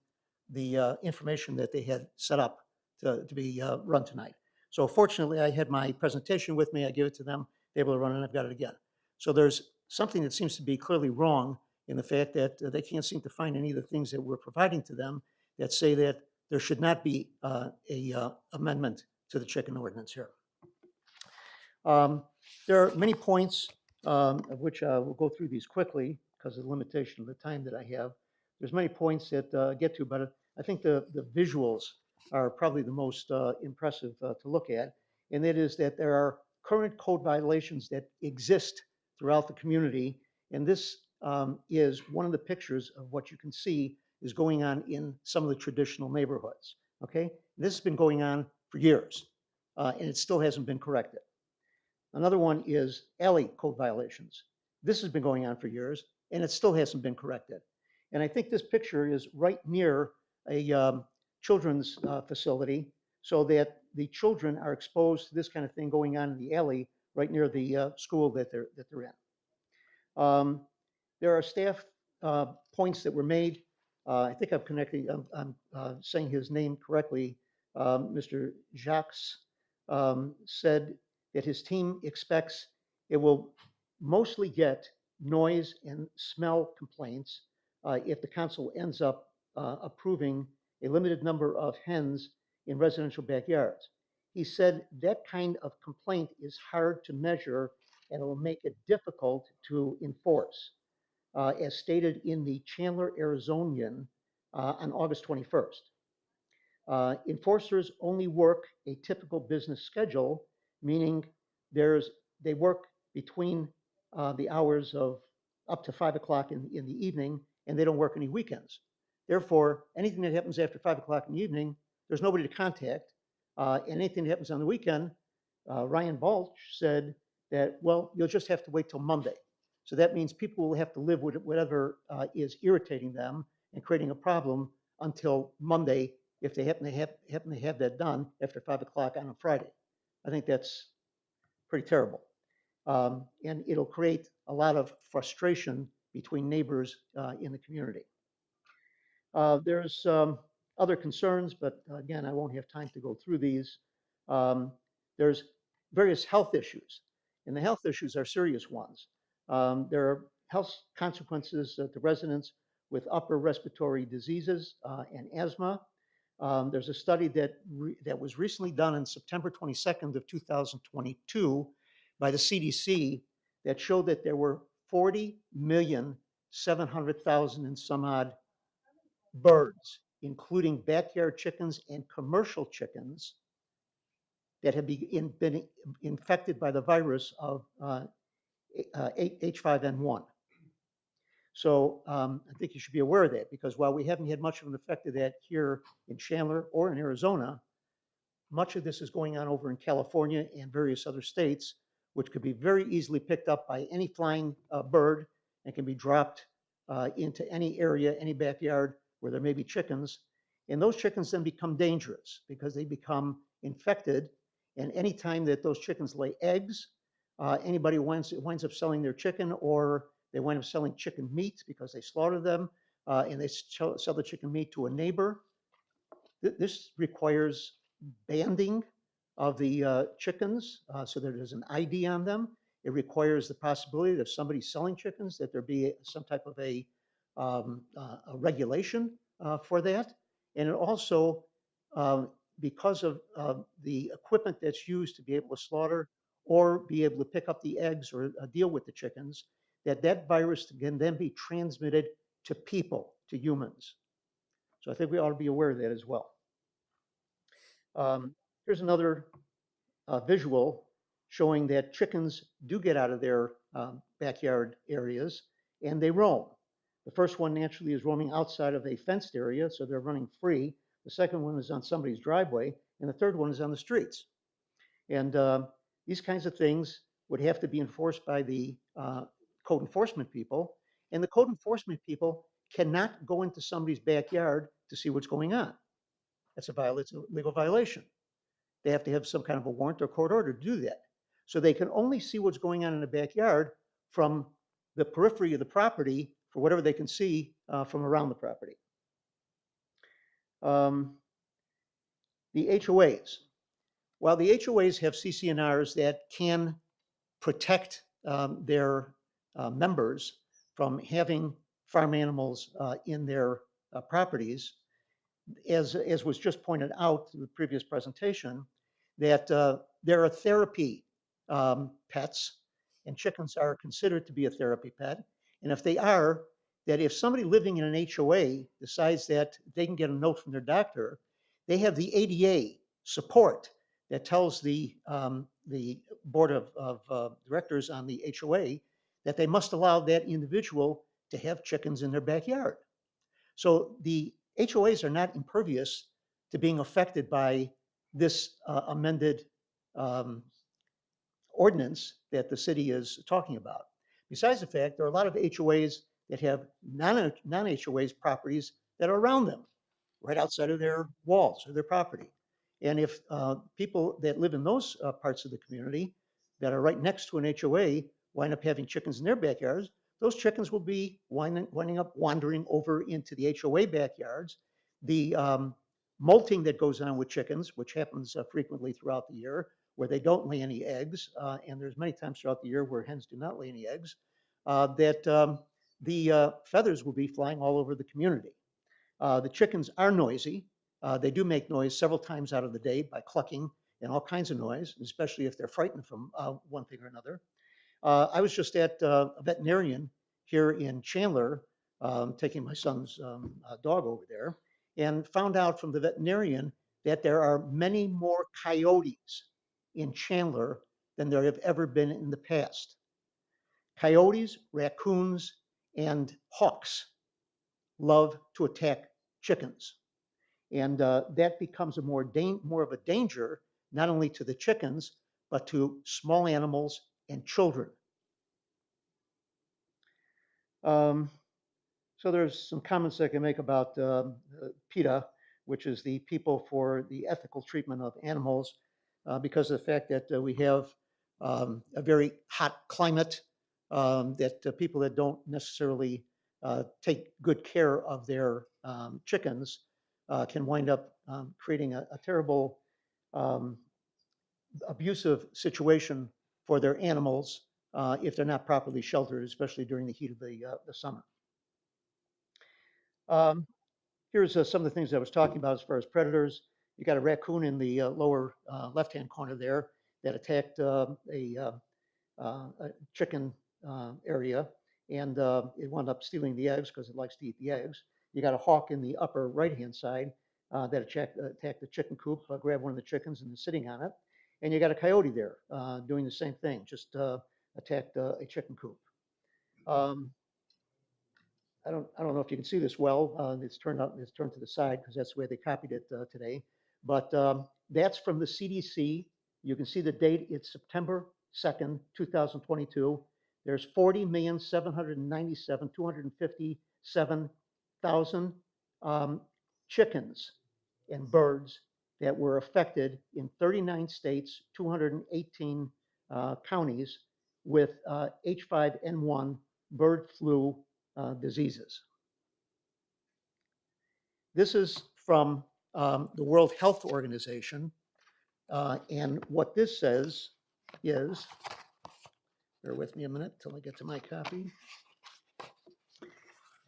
the information that they had set up to be run tonight. So fortunately, I had my presentation with me. I gave it to them. They were able to run it, and I've got it again. So there's something that seems to be clearly wrong in the fact that they can't seem to find any of the things that we're providing to them that say that there should not be a amendment to the chicken ordinance here. There are many points of which we'll go through these quickly because of the limitation of the time that I have. There's many points that I get to, but I think the visuals are probably the most impressive to look at. And that is that there are current code violations that exist throughout the community. And this is one of the pictures of what you can see is going on in some of the traditional neighborhoods. Okay, this has been going on for years, and it still hasn't been corrected. Another one is alley code violations. This has been going on for years, and it still hasn't been corrected. And I think this picture is right near a children's facility, so that the children are exposed to this kind of thing going on in the alley right near the school that they're in. There are staff points that were made. I think I'm connecting. I'm saying his name correctly. Mr. Jacques said that his team expects it will mostly get noise and smell complaints if the council ends up approving a limited number of hens in residential backyards. He said that kind of complaint is hard to measure and it will make it difficult to enforce, as stated in the Chandler Arizonian on August 21st. Enforcers only work a typical business schedule, meaning they work between the hours of up to 5 o'clock in the evening, and they don't work any weekends. Therefore, anything that happens after 5 o'clock in the evening, there's nobody to contact. And anything that happens on the weekend, Ryan Balch said that, well, you'll just have to wait till Monday. So that means people will have to live with whatever is irritating them and creating a problem until Monday if they happen to have that done after 5 o'clock on a Friday. I think that's pretty terrible. And it'll create a lot of frustration between neighbors in the community. There's other concerns, but again, I won't have time to go through these. There's various health issues, and the health issues are serious ones. There are health consequences to residents with upper respiratory diseases and asthma. There's a study that was recently done on September 22nd of 2022 by the CDC that showed that there were 40,700,000 and some odd birds, including backyard chickens and commercial chickens, that have been infected by the virus of H5N1. So I think you should be aware of that, because while we haven't had much of an effect of that here in Chandler or in Arizona, much of this is going on over in California and various other states, which could be very easily picked up by any flying bird and can be dropped into any area, any backyard where there may be chickens. And those chickens then become dangerous because they become infected. And anytime that those chickens lay eggs, anybody winds up selling their chicken, or they wind up selling chicken meat because they slaughter them and they sell the chicken meat to a neighbor. This requires banding of the chickens so that there's an ID on them. It requires the possibility that if somebody's selling chickens, that there be some type of a regulation for that. And it also, because of the equipment that's used to be able to slaughter or be able to pick up the eggs or deal with the chickens, that virus can then be transmitted to people, to humans. So I think we ought to be aware of that as well. Here's another visual showing that chickens do get out of their backyard areas and they roam. The first one naturally is roaming outside of a fenced area, so they're running free. the second one is on somebody's driveway, and the third one is on the streets. And these kinds of things would have to be enforced by the code enforcement people. And the code enforcement people cannot go into somebody's backyard to see what's going on. That's it's a legal violation. They have to have some kind of a warrant or court order to do that. So they can only see what's going on in the backyard from the periphery of the property for whatever they can see from around the property. The HOAs. While the HOAs have CCNRs that can protect their members from having farm animals in their properties, as was just pointed out in the previous presentation, that there are therapy pets, and chickens are considered to be a therapy pet. And if they are, that if somebody living in an HOA decides that they can get a note from their doctor, they have the ADA support that tells the board of directors on the HOA that they must allow that individual to have chickens in their backyard. So the HOAs are not impervious to being affected by this amended ordinance that the city is talking about. Besides the fact, there are a lot of HOAs that have non-HOAs properties that are around them, right outside of their walls or their property. And if people that live in those parts of the community that are right next to an HOA wind up having chickens in their backyards, those chickens will be winding up wandering over into the HOA backyards. The molting that goes on with chickens, which happens frequently throughout the year, where they don't lay any eggs, and there's many times throughout the year where hens do not lay any eggs, that the feathers will be flying all over the community. The chickens are noisy. They do make noise several times out of the day by clucking and all kinds of noise, especially if they're frightened from one thing or another. I was just at a veterinarian here in Chandler, taking my son's dog over there, and found out from the veterinarian that there are many more coyotes in Chandler than there have ever been in the past. Coyotes, raccoons, and hawks love to attack chickens. And that becomes more of a danger, not only to the chickens, but to small animals and children. So there's some comments I can make about PETA, which is the People for the Ethical Treatment of Animals, because of the fact that we have a very hot climate, that people that don't necessarily take good care of their chickens can wind up creating a terrible abusive situation for their animals if they're not properly sheltered, especially during the heat of the summer. Here's some of the things I was talking about as far as predators. You got a raccoon in the lower left-hand corner there that attacked a chicken area, and it wound up stealing the eggs because it likes to eat the eggs. You got a hawk in the upper right-hand side that attacked the chicken coop, grabbed one of the chickens and is sitting on it. And you got a coyote there doing the same thing, just attacked a chicken coop. I don't know if you can see this well. It's turned to the side because that's the way they copied it today. But that's from the CDC. You can see the date. It's September 2nd, 2022. There's 40,797,257,000 chickens and birds that were affected in 39 states, 218 counties with H5N1 bird flu diseases. This is from the World Health Organization, and what this says is, bear with me a minute till I get to my copy.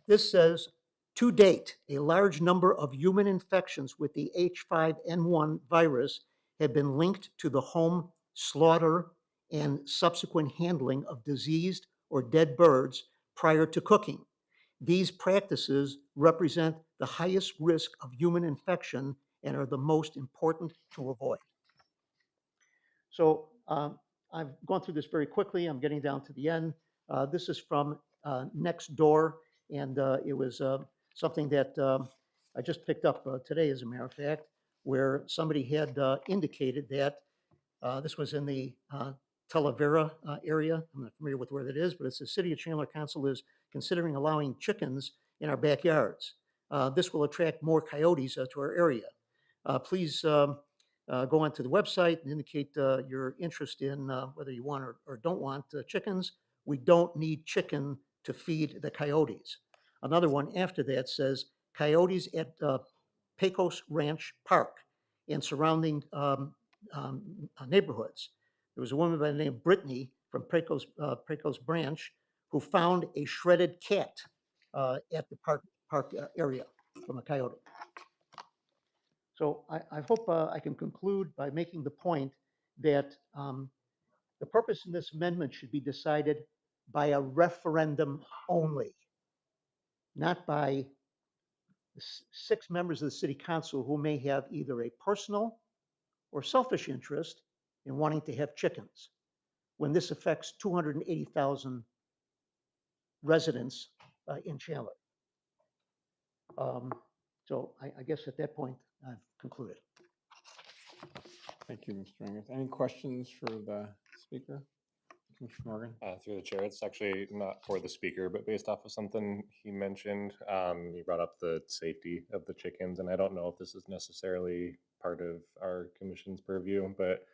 This says, to date, a large number of human infections with the H5N1 virus have been linked to the home slaughter and subsequent handling of diseased or dead birds prior to cooking. These practices represent the highest risk of human infection and are the most important to avoid. So I've gone through this very quickly. I'm getting down to the end. This is from Next Door, and it was something that I just picked up today, as a matter of fact, where somebody had indicated that this was in the Talavera area. I'm not familiar with where that is, but it's the City of Chandler Council is considering allowing chickens in our backyards. This will attract more coyotes to our area. Please go onto the website and indicate your interest in whether you want or don't want chickens. We don't need chicken to feed the coyotes. Another one after that says coyotes at Pecos Ranch Park and surrounding neighborhoods. There was a woman by the name of Brittany from Pecos Branch who found a shredded cat at the park area from a coyote. So I hope I can conclude by making the point that the purpose in this amendment should be decided by a referendum only, not by 6 members of the city council who may have either a personal or selfish interest in wanting to have chickens, when this affects 280,000 residents in Chandler. So I guess at that point, I've concluded. Thank you, Mr. Angus. Any questions for the speaker? Commissioner Morgan? Through the chair, it's actually not for the speaker, but based off of something he mentioned, he brought up the safety of the chickens, and I don't know if this is necessarily part of our commission's purview, but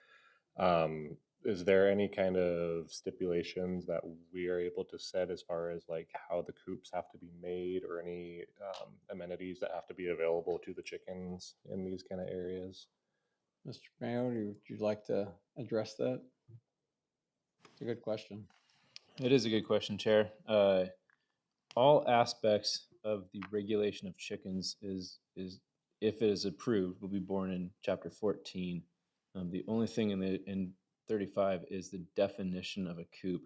is there any kind of stipulations that we are able to set as far as like how the coops have to be made, or any amenities that have to be available to the chickens in these kind of areas? Mr. Mayo, would you like to address that? It's a good question. It is a good question, Chair. All aspects of the regulation of chickens is if it is approved, will be born in Chapter 14. The only thing in 35 is the definition of a coop.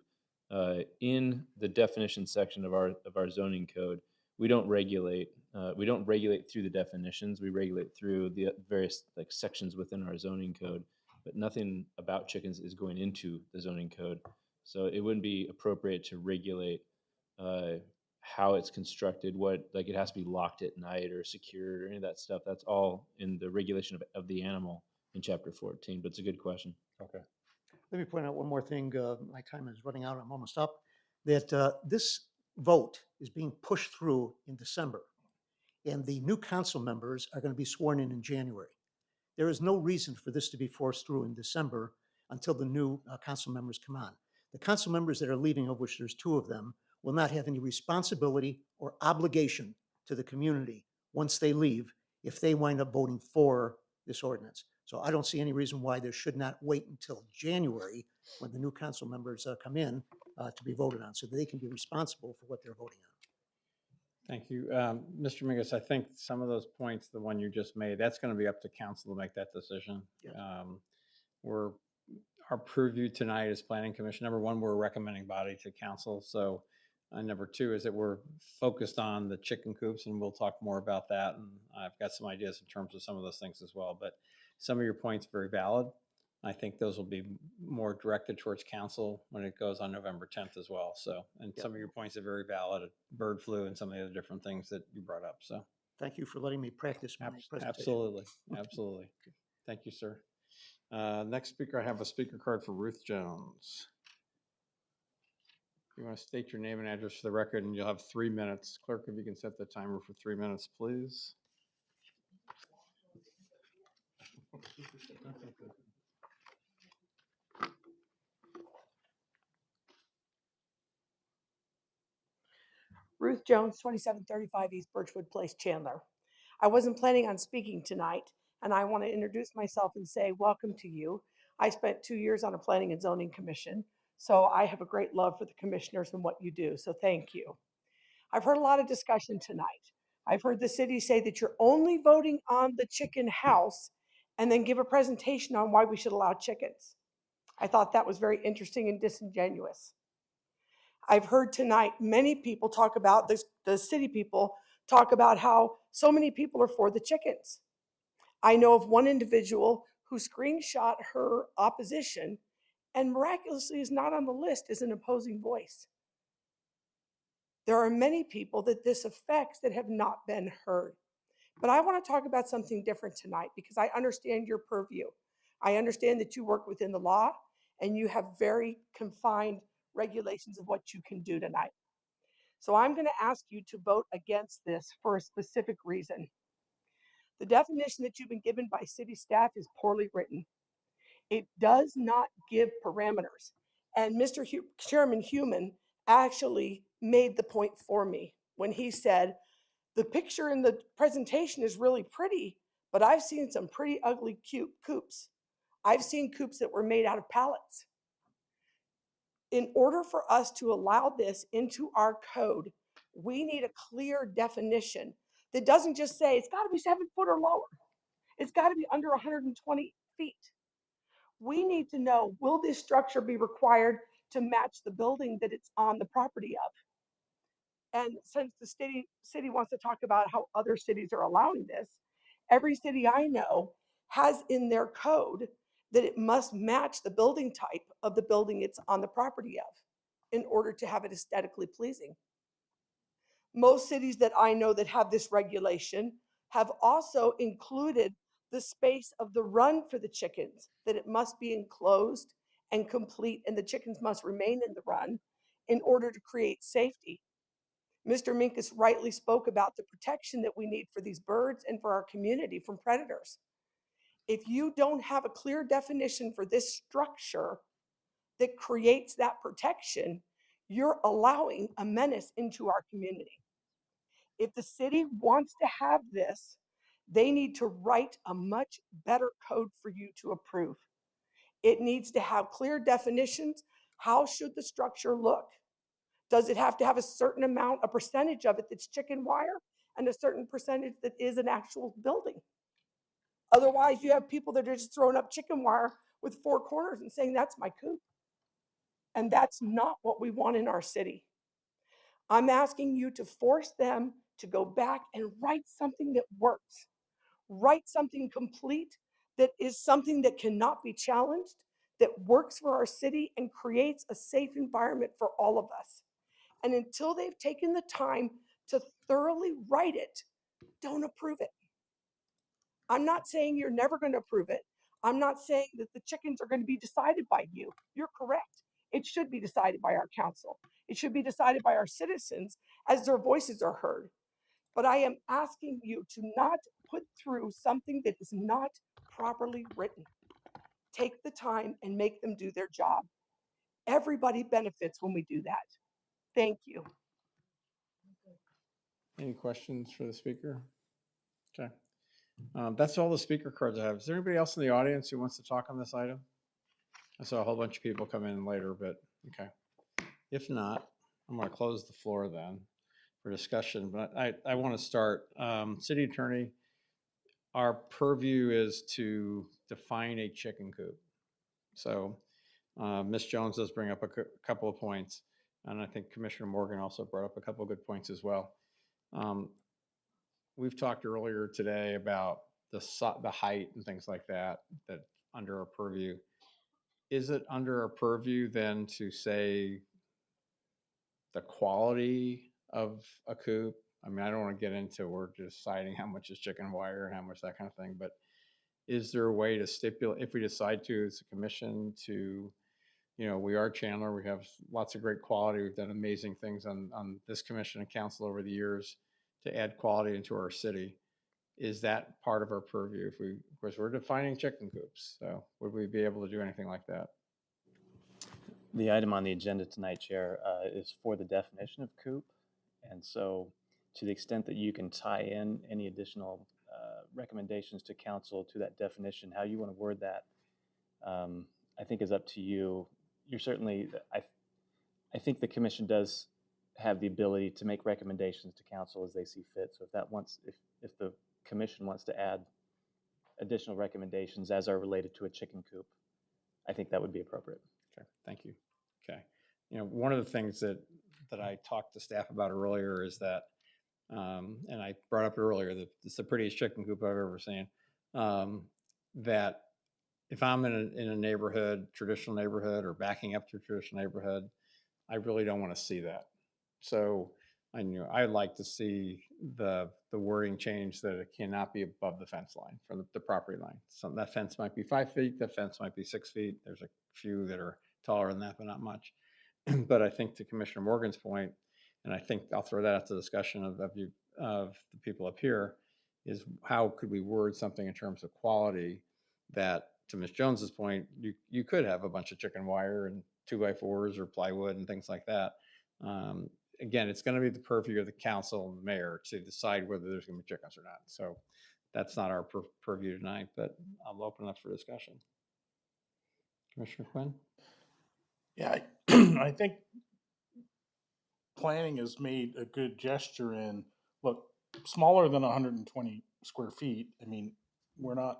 In the definition section of our zoning code, we don't regulate through the definitions. We regulate through the various like sections within our zoning code, but nothing about chickens is going into the zoning code. So it wouldn't be appropriate to regulate how it's constructed, what, like it has to be locked at night or secured or any of that stuff. That's all in the regulation of the animal in Chapter 14, but it's a good question. Okay. Let me point out one more thing. My time is running out. I'm almost up. That this vote is being pushed through in December, and the new council members are going to be sworn in January. There is no reason for this to be forced through in December until the new council members come on. The council members that are leaving, of which there's 2 of them, will not have any responsibility or obligation to the community once they leave if they wind up voting for this ordinance. So I don't see any reason why there should not wait until January when the new council members come in to be voted on, so that they can be responsible for what they're voting on. Thank you. Mr. Mingus, I think some of those points, the one you just made, that's going to be up to council to make that decision. Yeah. Our purview tonight is Planning Commission. Number 1, we're a recommending body to council. So number 2 is that we're focused on the chicken coops, and we'll talk more about that. And I've got some ideas in terms of some of those things as well. But some of your points are very valid. I think those will be more directed towards council when it goes on November 10th as well. So, and some of your points are very valid, bird flu and some of the other different things that you brought up. So Thank you for letting me practice my presentation. absolutely. Absolutely. Thank you, sir. Next speaker, I have a speaker card for Ruth Jones. You want to state your name and address for the record, and you'll have 3 minutes. Clerk, if you can set the timer for 3 minutes, please. Ruth Jones, 2735 East Birchwood Place, Chandler. I wasn't planning on speaking tonight, and I want to introduce myself and say welcome to you. I spent 2 years on a planning and zoning commission, so I have a great love for the commissioners and what you do, so thank you. I've heard a lot of discussion tonight. I've heard the city say that you're only voting on the chicken house and then give a presentation on why we should allow chickens. I thought that was very interesting and disingenuous. I've heard tonight many people talk about this, the city people talk about how so many people are for the chickens. I know of one individual who screenshot her opposition and miraculously is not on the list as an opposing voice. There are many people that this affects that have not been heard. But I want to talk about something different tonight because I understand your purview. I understand that you work within the law and you have very confined regulations of what you can do tonight. So I'm going to ask you to vote against this for a specific reason. The definition that you've been given by city staff is poorly written. It does not give parameters. And Mr. Chairman Human actually made the point for me when he said, the picture in the presentation is really pretty, but I've seen some pretty ugly cute coops. I've seen coops that were made out of pallets. In order for us to allow this into our code, we need a clear definition that doesn't just say it's got to be 7 foot or lower. It's got to be under 120 feet. We need to know, will this structure be required to match the building that it's on the property of? And since the city wants to talk about how other cities are allowing this, every city I know has in their code that it must match the building type of the building it's on the property of in order to have it aesthetically pleasing. Most cities that I know that have this regulation have also included the space of the run for the chickens, that it must be enclosed and complete, and the chickens must remain in the run in order to create safety. Mr. Minkus rightly spoke about the protection that we need for these birds and for our community from predators. If you don't have a clear definition for this structure that creates that protection, you're allowing a menace into our community. If the city wants to have this, they need to write a much better code for you to approve. It needs to have clear definitions. How should the structure look? Does it have to have a certain amount, a percentage of it that's chicken wire and a certain percentage that is an actual building? Otherwise, you have people that are just throwing up chicken wire with 4 corners and saying, that's my coop. And that's not what we want in our city. I'm asking you to force them to go back and write something that works. Write something complete that is something that cannot be challenged, that works for our city and creates a safe environment for all of us. And until they've taken the time to thoroughly write it, don't approve it. I'm not saying you're never going to approve it. I'm not saying that the chickens are going to be decided by you. You're correct. It should be decided by our council. It should be decided by our citizens as their voices are heard. But I am asking you to not put through something that is not properly written. Take the time and make them do their job. Everybody benefits when we do that. Thank you. Any questions for the speaker? Okay. That's all the speaker cards I have. Is there anybody else in the audience who wants to talk on this item? I saw a whole bunch of people come in later, but okay. If not, I'm going to close the floor then for discussion. But I want to start. City Attorney, our purview is to define a chicken coop. So Ms. Jones does bring up a couple of points. And I think Commissioner Morgan also brought up a couple of good points as well. We've talked earlier today about the height and things like that, that under our purview. Is it under our purview then to say the quality of a coop? I mean, I don't want to get into, we're deciding how much is chicken wire and how much that kind of thing, but is there a way to stipulate, if we decide to, as a commission, to, we are Chandler, we have lots of great quality, we've done amazing things on this commission and council over the years to add quality into our city. Is that part of our purview? Of course, we're defining chicken coops, so would we be able to do anything like that? The item on the agenda tonight, Chair, is for the definition of coop. And so to the extent that you can tie in any additional recommendations to council to that definition, how you want to word that, I think is up to you. You're certainly, I think the commission does have the ability to make recommendations to council as they see fit. So if the commission wants to add additional recommendations as are related to a chicken coop, I think that would be appropriate. Okay, thank you. Okay. One of the things that I talked to staff about earlier is that, and I brought up earlier that it's the prettiest chicken coop I've ever seen, that if I'm in a neighborhood, traditional neighborhood, or backing up to a traditional neighborhood, I really don't want to see that. So I knew I'd like to see the wording change that it cannot be above the fence line from the property line. So that fence might be 5 feet, that fence might be 6 feet. There's a few that are taller than that, but not much. But I think to Commissioner Morgan's point, and I think I'll throw that out to discussion of the people up here, is how could we word something in terms of quality that, to Ms. Jones's point, you could have a bunch of chicken wire and 2x4s or plywood and things like that. Again, it's going to be the purview of the council and the mayor to decide whether there's going to be chickens or not. So that's not our purview tonight, but I'll open up for discussion. Commissioner Quinn? Yeah, I think planning has made a good gesture in, look, smaller than 120 square feet. I mean, we're not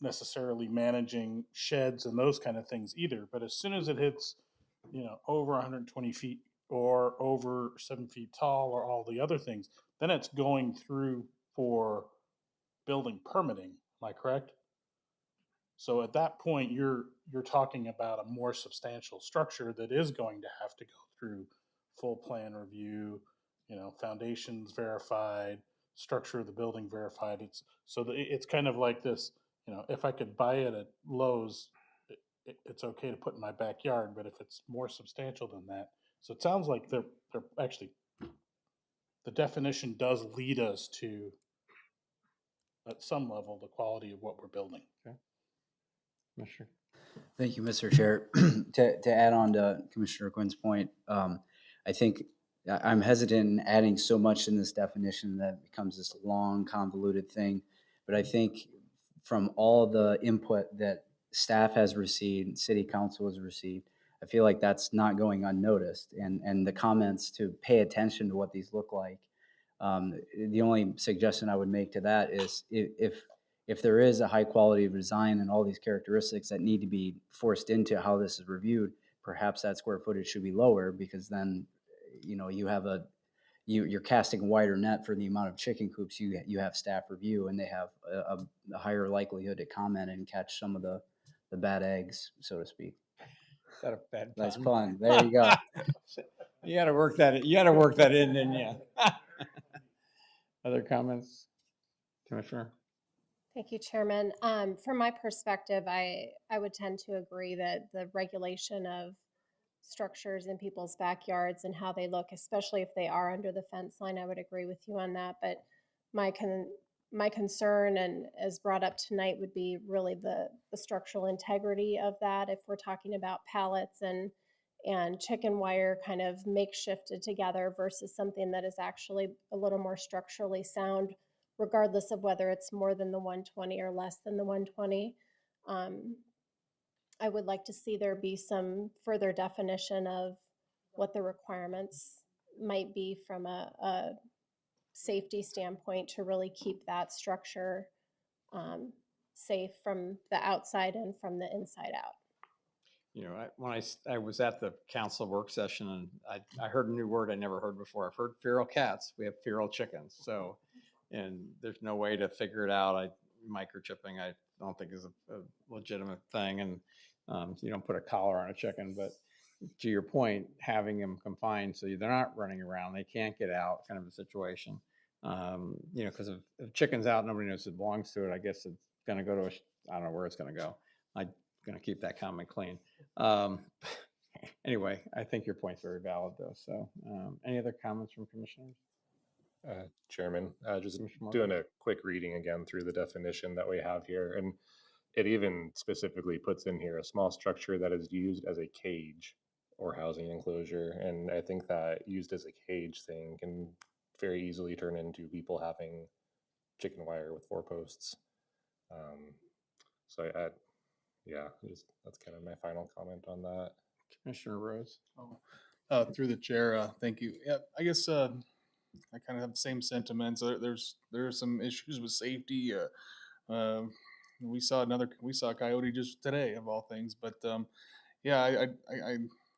necessarily managing sheds and those kind of things either. But as soon as it hits, over 120 feet or over 7 feet tall or all the other things, then it's going through for building permitting. Am I correct? So at that point, you're talking about a more substantial structure that is going to have to go through full plan review, foundations verified, structure of the building verified. It's kind of like this. If I could buy it at Lowe's, it's okay to put in my backyard, but if it's more substantial than that, so it sounds like they're actually, the definition does lead us to, at some level, the quality of what we're building. Okay. Commissioner. Thank you, Mr. Chair. To add on to Commissioner Quinn's point, I think I'm hesitant in adding so much in this definition that it becomes this long, convoluted thing. But I think from all the input that staff has received, city council has received, I feel like that's not going unnoticed. And the comments to pay attention to what these look like. The only suggestion I would make to that is if there is a high quality of design and all these characteristics that need to be forced into how this is reviewed, perhaps that square footage should be lower, because then, you have you're casting a wider net for the amount of chicken coops you have staff review, and they have a higher likelihood to comment and catch some of the bad eggs, so to speak. Is that a bad pun? Nice pun. There you go. You got to work that. You got to work that in, didn't you? Other comments, Commissioner? Thank you, Chairman. From my perspective, I would tend to agree that the regulation of structures in people's backyards and how they look, especially if they are under the fence line, I would agree with you on that. But my concern, and as brought up tonight, would be really the structural integrity of that. If we're talking about pallets and chicken wire kind of makeshifted together versus something that is actually a little more structurally sound, regardless of whether it's more than the 120 or less than the 120. I would like to see there be some further definition of what the requirements might be from a safety standpoint to really keep that structure safe from the outside and from the inside out. When I was at the council work session, and I heard a new word I never heard before. I've heard feral cats. We have feral chickens. So, and there's no way to figure it out. Microchipping, I don't think is a legitimate thing. And you don't put a collar on a chicken, but to your point, having them confined so they're not running around, they can't get out, kind of a situation. Because if chicken's out, nobody knows it belongs to it. I guess it's going to go to I don't know where it's going to go. I'm going to keep that comment clean. Anyway, I think your point's very valid, though. So, any other comments from commissioners? Chairman, just doing a quick reading again through the definition that we have here, and it even specifically puts in here a small structure that is used as a cage or housing enclosure, and I think that used as a cage thing can very easily turn into people having chicken wire with 4 posts. So that's kind of my final comment on that. Commissioner Rose. Through the chair, thank you. Yeah, I guess I kind of have the same sentiments. There are some issues with safety. We saw a coyote just today, of all things. But yeah,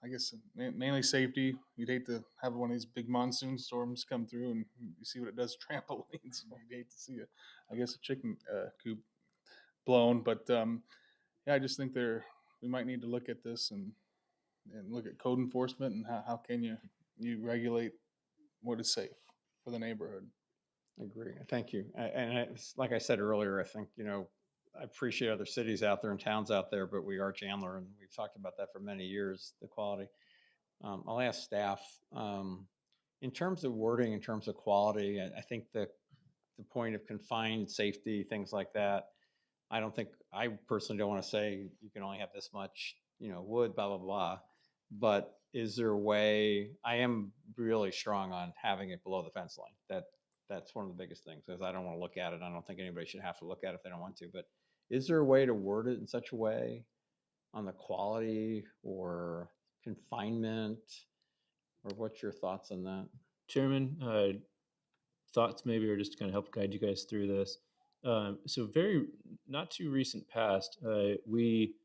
I guess mainly safety. You'd hate to have one of these big monsoon storms come through, and you see what it does to trampolines. You'd hate to see a chicken coop blown. But yeah, I just think we might need to look at this and look at code enforcement and how can you regulate what is safe for the neighborhood. I agree. Thank you. Like I said earlier, I think, I appreciate other cities out there and towns out there, but we are Chandler, and we've talked about that for many years, the quality. I'll ask staff, in terms of wording, in terms of quality, I think the point of confined safety, things like that, I personally don't want to say you can only have this much, wood, blah, blah, blah. But is there a way, I am really strong on having it below the fence line. That's one of the biggest things, because I don't want to look at it. I don't think anybody should have to look at it if they don't want to. But is there a way to word it in such a way on the quality or confinement, or what's your thoughts on that? Chairman, thoughts maybe, or just to kind of help guide you guys through this. So not too recent past, we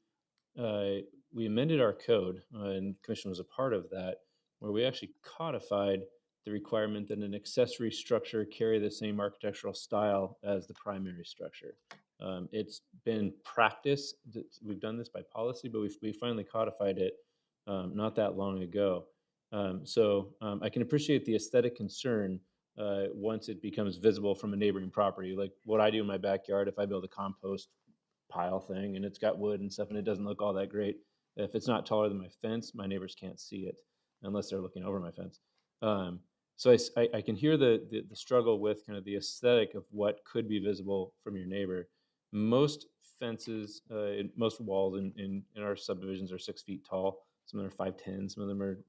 amended our code, and the commission was a part of that, where we actually codified the requirement that an accessory structure carry the same architectural style as the primary structure. It's been practice. We've done this by policy, but we finally codified it not that long ago. I can appreciate the aesthetic concern once it becomes visible from a neighboring property. Like what I do in my backyard, if I build a compost pile thing and it's got wood and stuff and it doesn't look all that great, if it's not taller than my fence, my neighbors can't see it unless they're looking over my fence. I can hear the struggle with kind of the aesthetic of what could be visible from your neighbor. Most fences, most walls in our subdivisions are 6 feet tall. Some of them are 5'10", some of them are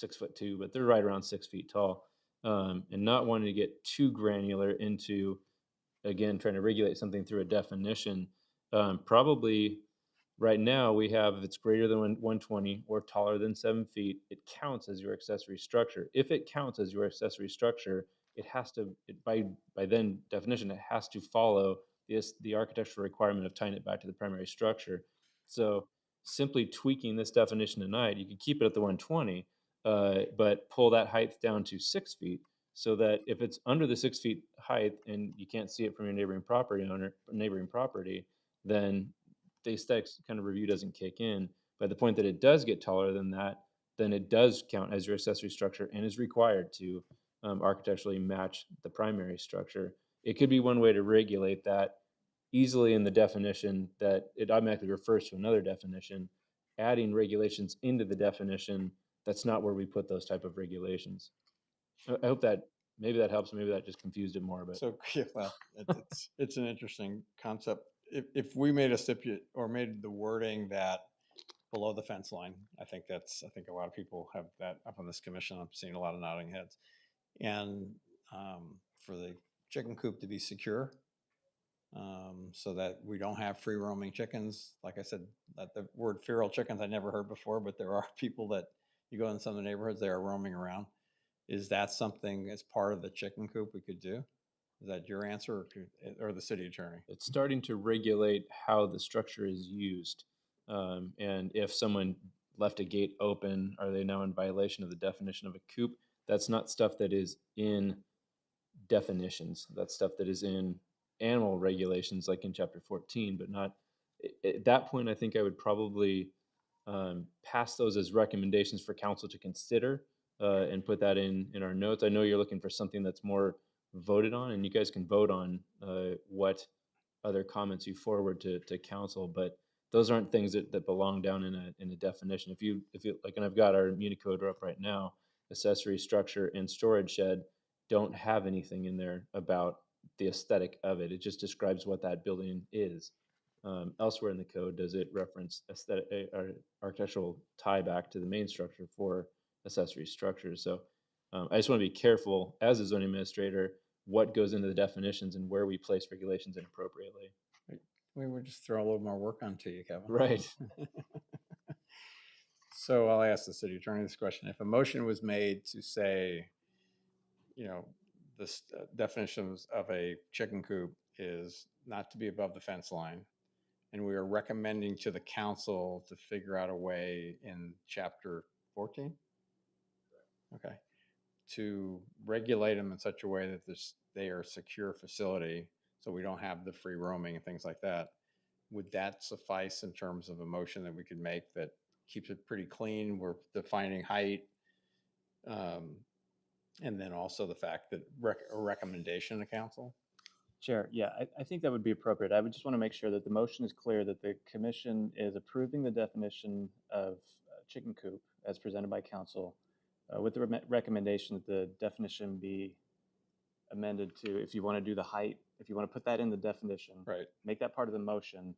6'2", but they're right around 6 feet tall. And not wanting to get too granular into, again, trying to regulate something through a definition. Probably right now we have, if it's greater than 120 or taller than 7 feet, it counts as your accessory structure. If it counts as your accessory structure, it has to, by then definition, it has to follow the architectural requirement of tying it back to the primary structure. So simply tweaking this definition tonight, you could keep it at the 120, but pull that height down to 6 feet, so that if it's under the 6 feet height and you can't see it from your neighboring property, then the aesthetics kind of review doesn't kick in. By the point that it does get taller than that, then it does count as your accessory structure and is required to architecturally match the primary structure. It could be one way to regulate that easily in the definition, that it automatically refers to another definition. Adding regulations into the definition, that's not where we put those type of regulations. I hope that maybe that helps. Maybe that just confused it more. But So, yeah, well, it's an interesting concept. If we made a stipulate or made the wording that below the fence line, I think a lot of people have that up on this commission. I'm seeing a lot of nodding heads. And for the chicken coop to be secure, so that we don't have free roaming chickens. Like I said, that the word feral chickens I never heard before, but there are people that you go in some of the neighborhoods, they are roaming around. Is that something as part of the chicken coop we could do? Is that your answer, or the city attorney? it's starting to regulate how the structure is used. And if someone left a gate open, are they now in violation of the definition of a coop? That's not stuff that is in definitions. That's stuff that is in animal regulations, like in chapter 14, but not at that point. I think I would probably pass those as recommendations for council to consider, and put that in our notes. I know you're looking for something that's more voted on, and you guys can vote on what other comments you forward to council, but those aren't things that belong down in a definition. If you like, and I've got our Muni code up right now, accessory structure and storage shed don't have anything in there about the aesthetic of it. It just describes what that building is. Elsewhere in the code, does it reference aesthetic or architectural tie back to the main structure for accessory structures? So I just want to be careful as a zoning administrator what goes into the definitions and where we place regulations inappropriately. We would just throw a little more work onto you, Kevin. Right. So I'll ask the city attorney this question. If a motion was made to say, the definitions of a chicken coop is not to be above the fence line, and we are recommending to the council to figure out a way in chapter 14, okay, to regulate them in such a way that they are a secure facility, so we don't have the free roaming and things like that, would that suffice in terms of a motion that we could make that keeps it pretty clean? We're defining height, And then also the fact that a recommendation to council. Chair, yeah, I think that would be appropriate. I would just want to make sure that the motion is clear that the commission is approving the definition of chicken coop as presented by council with the recommendation that the definition be amended to, if you want to do the height, if you want to put that in the definition, Right. make that part of the motion,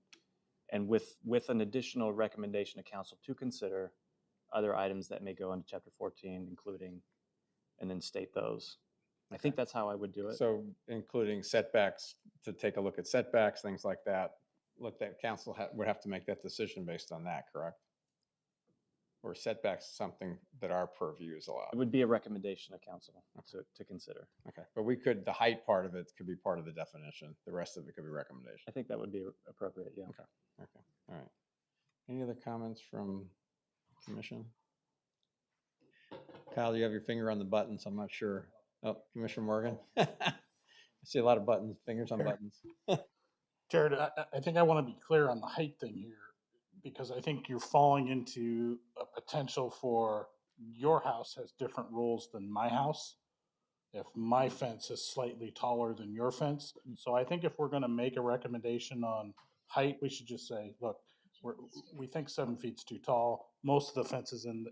and with an additional recommendation to council to consider other items that may go into chapter 14, including, and then state those. I think that's how I would do it. So including setbacks, to take a look at setbacks, things like that. Look, that council would have to make that decision based on that, correct? Or setbacks, something that our purview is allowed. It would be a recommendation to council to consider. Okay, but we could, the height part of it could be part of the definition. The rest of it could be recommendation. I think that would be appropriate, yeah. Okay, okay, all right. Any other comments from commission? Kyle, you have your finger on the button, so I'm not sure. Oh, Commissioner Morgan? I see a lot of buttons, fingers on buttons. Jared, I think I want to be clear on the height thing here, because I think you're falling into a potential for your house has different rules than my house. If my fence is slightly taller than your fence. So I think if we're going to make a recommendation on height, we should just say, look, we think 7 feet's too tall. Most of the fences in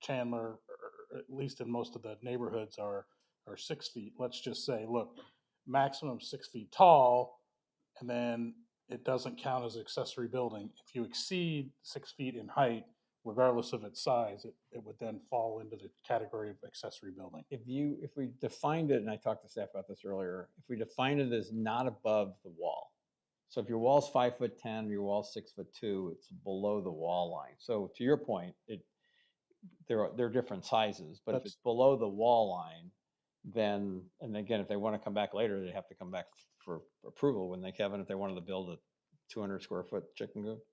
Chandler, or at least in most of the neighborhoods, are 6 feet. Let's just say, look, maximum 6 feet tall, and then it doesn't count as accessory building. If you exceed 6 feet in height, regardless of its size, it would then fall into the category of accessory building. If we defined it, and I talked to staff about this earlier, if we defined it as not above the wall. So if your wall's 5'10", your wall's 6'2", it's below the wall line. So to your point, they're different sizes, but if it's below the wall line, then, and again, if they want to come back later, they have to come back for approval, wouldn't they, Kevin, if they wanted to build a 200 square foot chicken coop?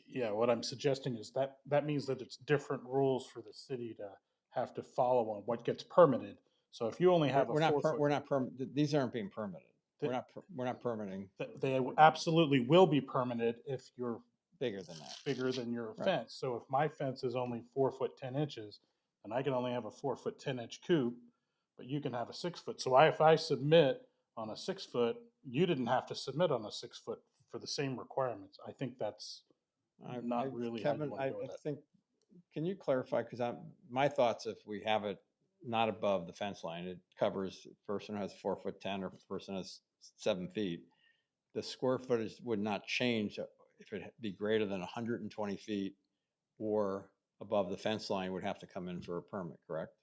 Yeah, what I'm suggesting is that means that it's different rules for the city to have to follow on what gets permitted. So if you only have We're not these aren't being permitted. We're not permitting. They absolutely will be permitted if you're bigger than that, bigger than your Right. fence. So if my fence is only 4 foot 10 inches, then I can only have a 4 foot 10 inch coop, but you can have a 6 foot. So if I submit on a 6 foot, you didn't have to submit on a 6 foot for the same requirements. I think that's not really how you Kevin, want I to go with that. think, can you clarify, because my thoughts, if we have it not above the fence line, it covers, person has 4'10" or person has 7 feet. The square footage would not change if it be greater than 120 feet or above the fence line would have to come in for a permit, correct?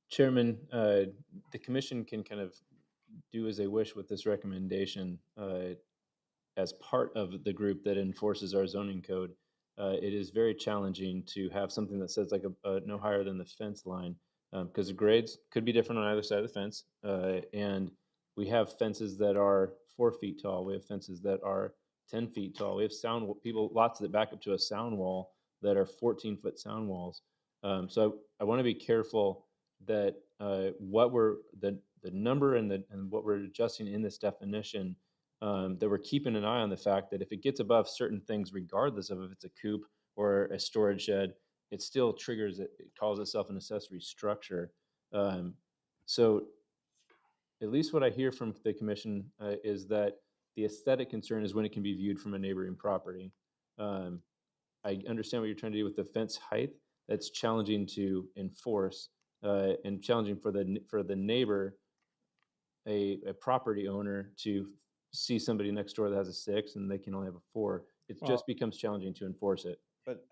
Chairman, the commission can kind of do as they wish with this recommendation. As part of the group that enforces our zoning code, it is very challenging to have something that says like a no higher than the fence line, because the grades could be different on either side of the fence. And we have fences that are 4 feet tall. We have fences that are 10 feet tall. We have lots that back up to a sound wall that are 14-foot sound walls. So I want to be careful that what we're the number and what we're adjusting in this definition, that we're keeping an eye on the fact that if it gets above certain things, regardless of if it's a coop or a storage shed, it still triggers it. It calls itself an accessory structure. So at least what I hear from the commission is that the aesthetic concern is when it can be viewed from a neighboring property. I understand what you're trying to do with the fence height. That's challenging to enforce and challenging for the neighbor, a property owner, to see somebody next door that has a 6 and they can only have a 4. It just becomes challenging to enforce it. But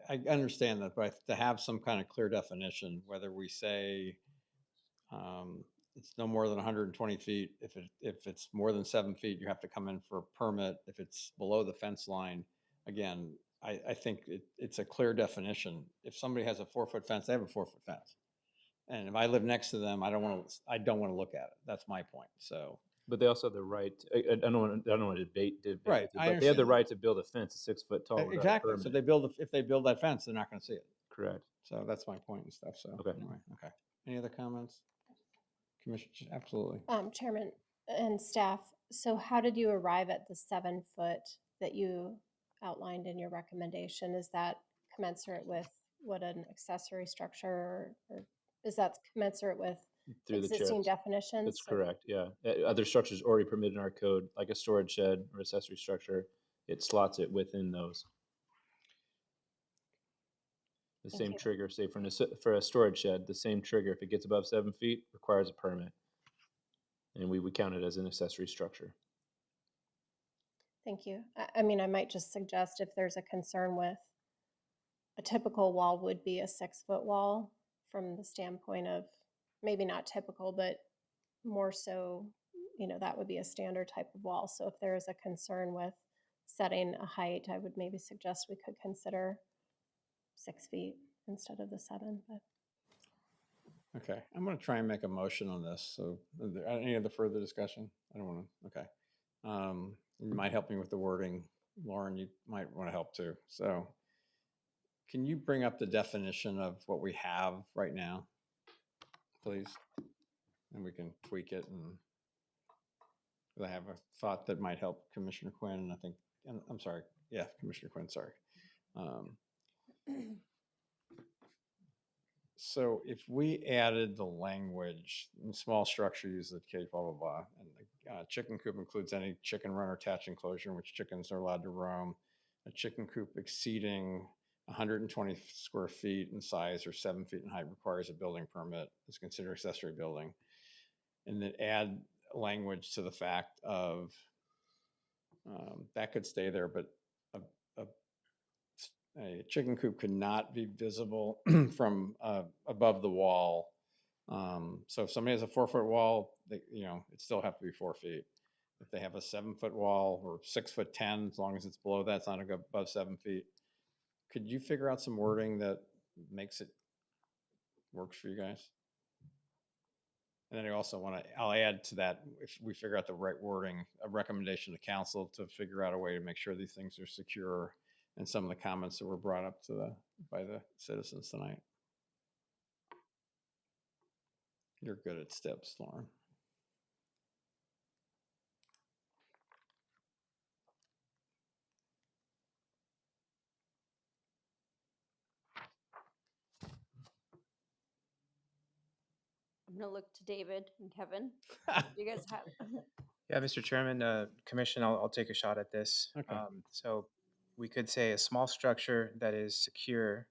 I understand that, but to have some kind of clear definition, whether we say it's no more than 120 feet, if it's more than 7 feet, you have to come in for a permit. If it's below the fence line, again, I think it's a clear definition. If somebody has a 4-foot fence, they have a 4-foot fence. And if I live next to them, I don't want to look at it. That's my point. So, but they also have the right. I don't want to debate right. But they have the right to build a fence 6 foot tall. Exactly. So if they build that fence, they're not going to see it. Correct. So that's my point and stuff. So okay. Anyway, okay. Any other comments? Commissioner, absolutely. Chairman and staff. So how did you arrive at the 7 foot that you outlined in your recommendation? Is that commensurate with what an accessory structure or is that commensurate with through the chair. existing definitions? That's So- correct, yeah. Other structures already permitted in our code, like a storage shed or accessory structure, it slots it within those. The Thank same you. trigger, say for a storage shed, the same trigger, if it gets above 7 feet, requires a permit. And we would count it as an accessory structure. Thank you. I mean, I might just suggest if there's a concern with a typical wall would be a 6-foot wall from the standpoint of maybe not typical, but more so, that would be a standard type of wall. So if there is a concern with setting a height, I would maybe suggest we could consider 6 feet instead of the 7, but. Okay, I'm gonna try and make a motion on this. So any other further discussion? I don't want to, okay. You might help me with the wording. Lauren, you might want to help too. So can you bring up the definition of what we have right now, please? And we can tweak it, and I have a thought that might help Commissioner Quinn, and I think, and I'm sorry, yeah, Commissioner Quinn, sorry. So if we added the language, small structure uses the cage, blah, blah, blah, and the chicken coop includes any chicken run or attached enclosure in which chickens are allowed to roam. A chicken coop exceeding 120 square feet in size or 7 feet in height requires a building permit. Is considered accessory building. And then add language to the fact of that could stay there, but a chicken coop could not be visible from above the wall. So if somebody has a 4-foot wall, it still have to be 4 feet. If they have a 7-foot wall or 6'10", as long as it's below that, it's not above 7 feet. Could you figure out some wording that makes it works for you guys? And then I also I'll add to that, if we figure out the right wording, a recommendation to council to figure out a way to make sure these things are secure, and some of the comments that were brought up by the citizens tonight. You're good at steps, Lauren. I'm gonna look to David and Kevin. You guys have. Yeah, Mr. Chairman, Commission, I'll take a shot at this. Okay. So we could say a small structure that is secure,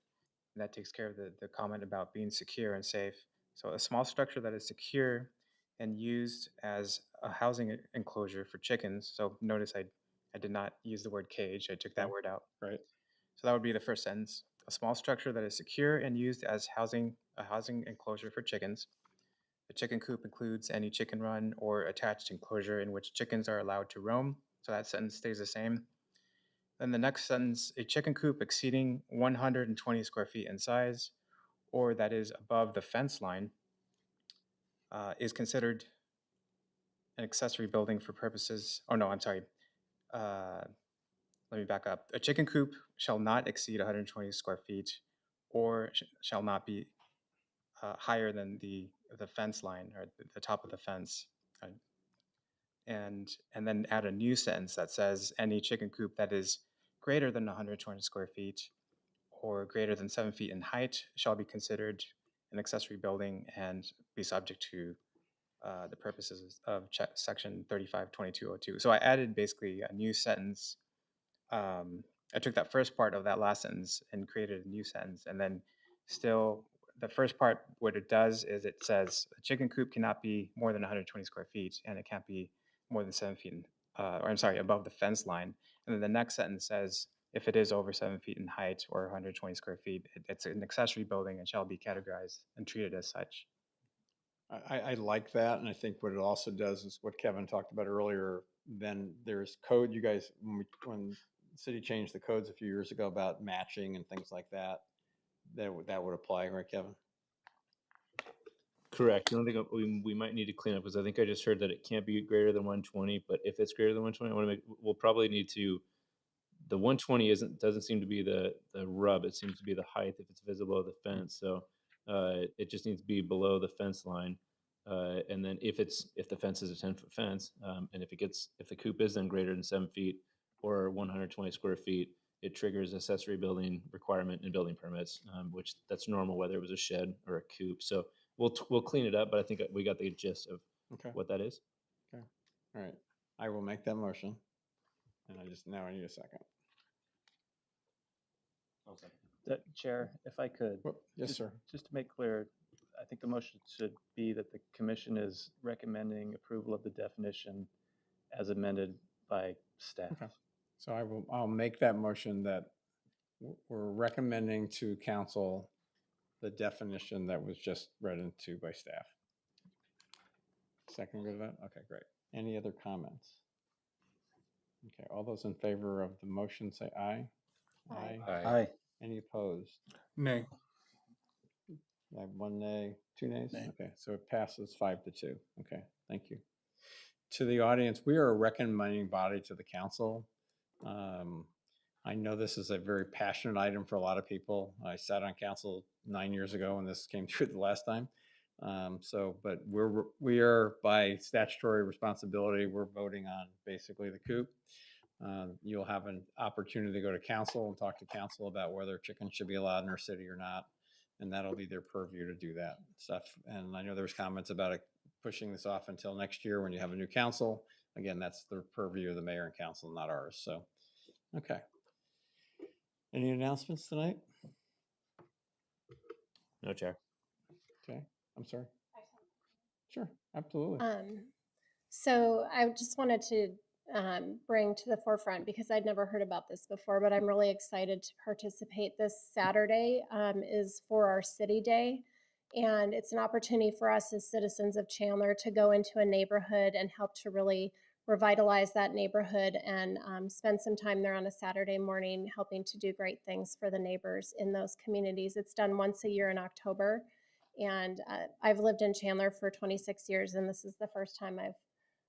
and that takes care of the comment about being secure and safe. So a small structure that is secure and used as a housing enclosure for chickens. So notice I did not use the word cage. I took that word out. Right. So that would be the first sentence. A small structure that is secure and used as a housing enclosure for chickens. A chicken coop includes any chicken run or attached enclosure in which chickens are allowed to roam. So that sentence stays the same. Then the next sentence, a chicken coop exceeding 120 square feet in size, or that is above the fence line, is considered an accessory building for purposes, oh no, I'm sorry. Let me back up. A chicken coop shall not exceed 120 square feet or shall not be higher than the fence line or the top of the fence. And then add a new sentence that says any chicken coop that is greater than 120 square feet or greater than 7 feet in height shall be considered an accessory building and be subject to the purposes of section 352202. So I added basically a new sentence. I took that first part of that last sentence and created a new sentence, and then still the first part, what it does is it says a chicken coop cannot be more than 120 square feet, and it can't be more than 7 feet, or I'm sorry, above the fence line. And then the next sentence says if it is over 7 feet in height or 120 square feet, it's an accessory building and shall be categorized and treated as such. I like that, and I think what it also does is what Kevin talked about earlier. Then there's code. You guys, when the city changed the codes a few years ago about matching and things like that, that would apply, right, Kevin? Correct. The only thing we might need to clean up is I think I just heard that it can't be greater than 120, but if it's greater than 120, we'll probably need to, the 120 doesn't seem to be the rub. It seems to be the height if it's visible of the fence. So it just needs to be below the fence line. And then if the fence is a 10-foot fence, and if the coop is then greater than 7 feet or 120 square feet, it triggers accessory building requirement and building permits, which that's normal whether it was a shed or a coop. So we'll clean it up, but I think we got the gist of Okay. what that is. Okay. All right. I will make that motion. And now I need a second. Chair, if I could. Yes, just- sir. Just to make clear, I think the motion should be that the commission is recommending approval of the definition as amended by staff. Okay. So I'll make that motion that we're recommending to council the definition that was just read into by staff. Second good that? Okay, great. Any other comments? Okay, all those in favor of the motion say aye. Aye. Aye. Any opposed? Nay. I have 1 nay, 2 nays? Nay. Okay, so it passes 5-2. Okay, thank you. To the audience, we are a recommending body to the council. I know this is a very passionate item for a lot of people. I sat on council 9 years ago when this came through the last time. But we are by statutory responsibility, we're voting on basically the coop. You'll have an opportunity to go to council and talk to council about whether chickens should be allowed in our city or not. And that'll be their purview to do that stuff. And I know there's comments about pushing this off until next year when you have a new council. Again, that's the purview of the mayor and council, not ours. So, okay. Any announcements tonight? No, Chair. Okay, I'm sorry. Sure, absolutely. So I just wanted to bring to the forefront, because I'd never heard about this before, but I'm really excited to participate. This Saturday is for our City Day, and it's an opportunity for us as citizens of Chandler to go into a neighborhood and help to really revitalize that neighborhood and spend some time there on a Saturday morning helping to do great things for the neighbors in those communities. It's done once a year in October, and I've lived in Chandler for 26 years, and this is the first time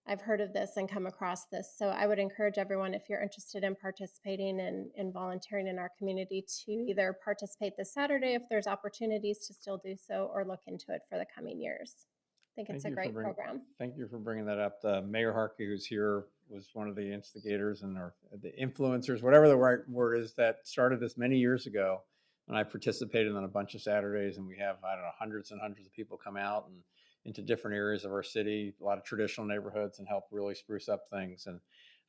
I've heard of this and come across this. So I would encourage everyone, if you're interested in participating and volunteering in our community, to either participate this Saturday if there's opportunities to still do so, or look into it for the coming years. I think it's a great program. Thank you for bringing that up. Mayor Harkey, who's here, was one of the instigators and the influencers, whatever the right word is, that started this many years ago. And I participated on a bunch of Saturdays, and we have, I don't know, hundreds and hundreds of people come out and into different areas of our city, a lot of traditional neighborhoods, and help really spruce up things. And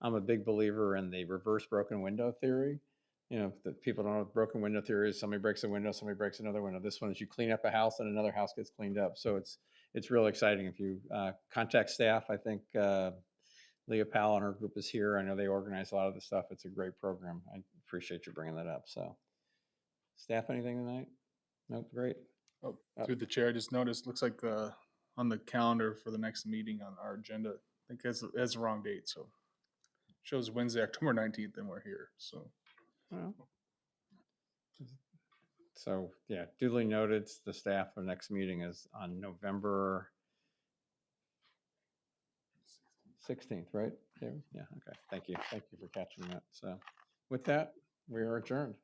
I'm a big believer in the reverse broken window theory. You know, that people don't know what broken window theory is. Somebody breaks a window, somebody breaks another window. This one is you clean up a house and another house gets cleaned up. So it's really exciting. If you contact staff, I think Leah Powell and her group is here. I know they organize a lot of the stuff. It's a great program. I appreciate you bringing that up. So staff, anything tonight? Nope, great. Oh, through the chair, I just noticed, looks like on the calendar for the next meeting on our agenda, I think it's the wrong date, so shows Wednesday, October 19th, and we're here, so. Well, so yeah, duly noted. The staff, our next meeting is on November 16th, right? Yeah, okay. Thank you. Thank you for catching that. So with that, we are adjourned.